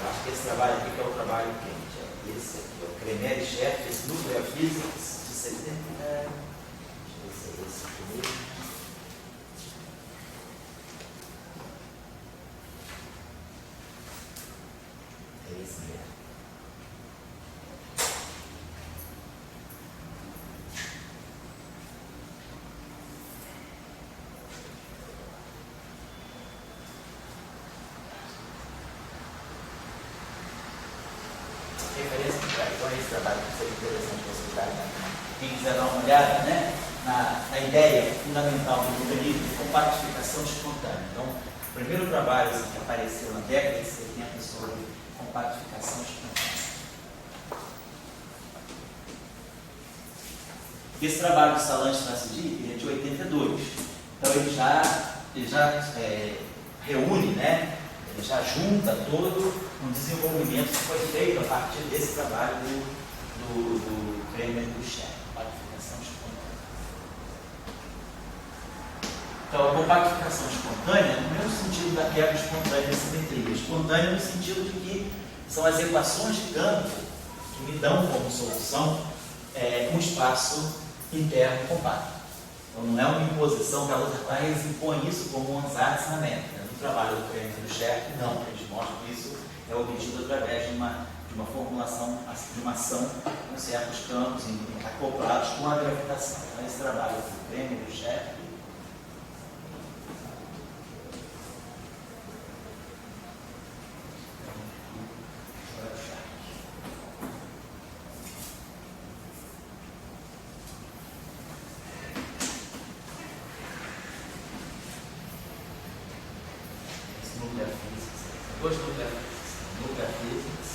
eu acho que esse trabalho aqui que é o trabalho quente, é esse aqui, é o Kremer e Scherk, esse Nuclear Physics de 70. Deixa eu ver se é esse primeiro. É esse mesmo. Referência que traz. Então, esse trabalho que seria interessante você dar, quem quiser dar uma olhada, né, na ideia fundamental do mecanismo de compactificação espontânea. Então, o primeiro trabalho que apareceu na década de 70 sobre compactificação espontânea. Esse trabalho do Salan e Strassburg é de 82. Então, ele já reúne, né? Ele já junta todo um desenvolvimento que foi feito a partir desse trabalho do Kremer e do Scherk, compactificação espontânea. Então, a compactificação espontânea, no mesmo sentido da quebra espontânea da simetria. Espontânea no sentido de que são as equações de campo que me dão como solução um espaço interno compacto. Então, não é uma imposição que a Kaluza-Klein impõe isso como um ansatz na métrica. No trabalho do Kremer e do Scherk, não. Eles mostram que isso é obtido através de uma de uma formulação, de uma ação com certos campos acoplados com a gravitação. Então, esse trabalho do Kramer e do Schaefer, dois nuclear physics,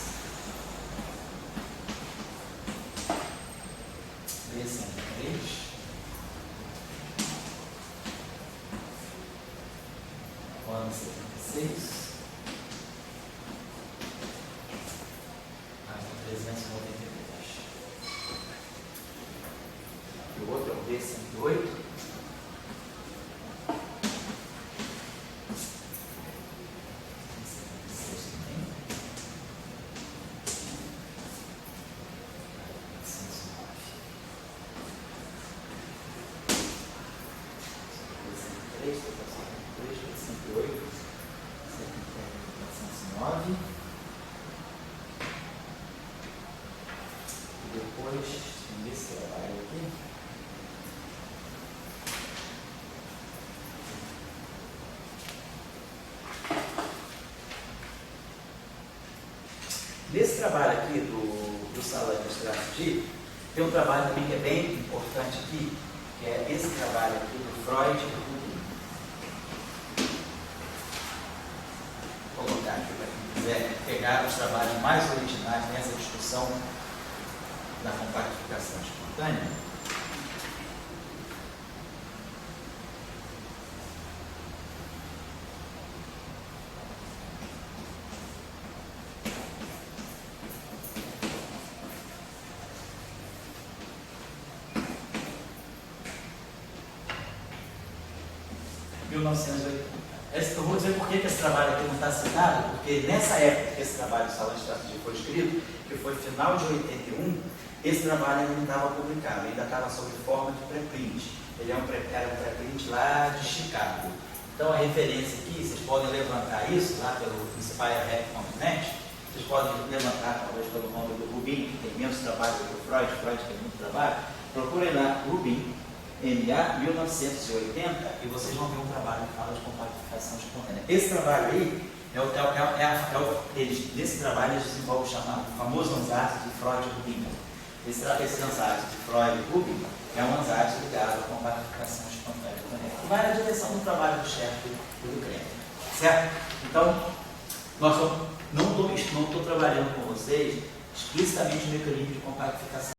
descem 3, ano 76, mais 393. E o outro é o D108. Depois, nesse trabalho aqui, nesse trabalho aqui do Salão de Estratégia, tem um trabalho também que é bem importante aqui, que é esse trabalho aqui do Freud e do Rubin. Vou colocar aqui para quem quiser pegar os trabalhos mais originais nessa discussão da compactificação espontânea. Eu vou dizer por que esse trabalho aqui não está citado, porque nessa época que esse trabalho do Salão de Estratégia foi escrito, que foi final de 81, esse trabalho ainda não estava publicado, ainda estava sob forma de pré-print. Ele era um pré-print lá de Chicago. Então a referência aqui, vocês podem levantar isso lá pelo inspirerec.net, vocês podem levantar talvez pelo nome do Rubin, que tem menos trabalho do que o Freud tem muito trabalho. Procurem lá Rubin, MA 1980, e vocês vão ver um trabalho que fala de compactificação espontânea. Esse trabalho aí, nesse trabalho eles desenvolvem o chamado famoso ansatz de Freud e Rubin. Esse ansatz de Freud e Rubin é um ansatz ligado à compactificação espontânea também. Que vai na direção do trabalho do Schaefer e do Kramer. Certo? Então, não estou trabalhando com vocês explicitamente o mecanismo de compactificação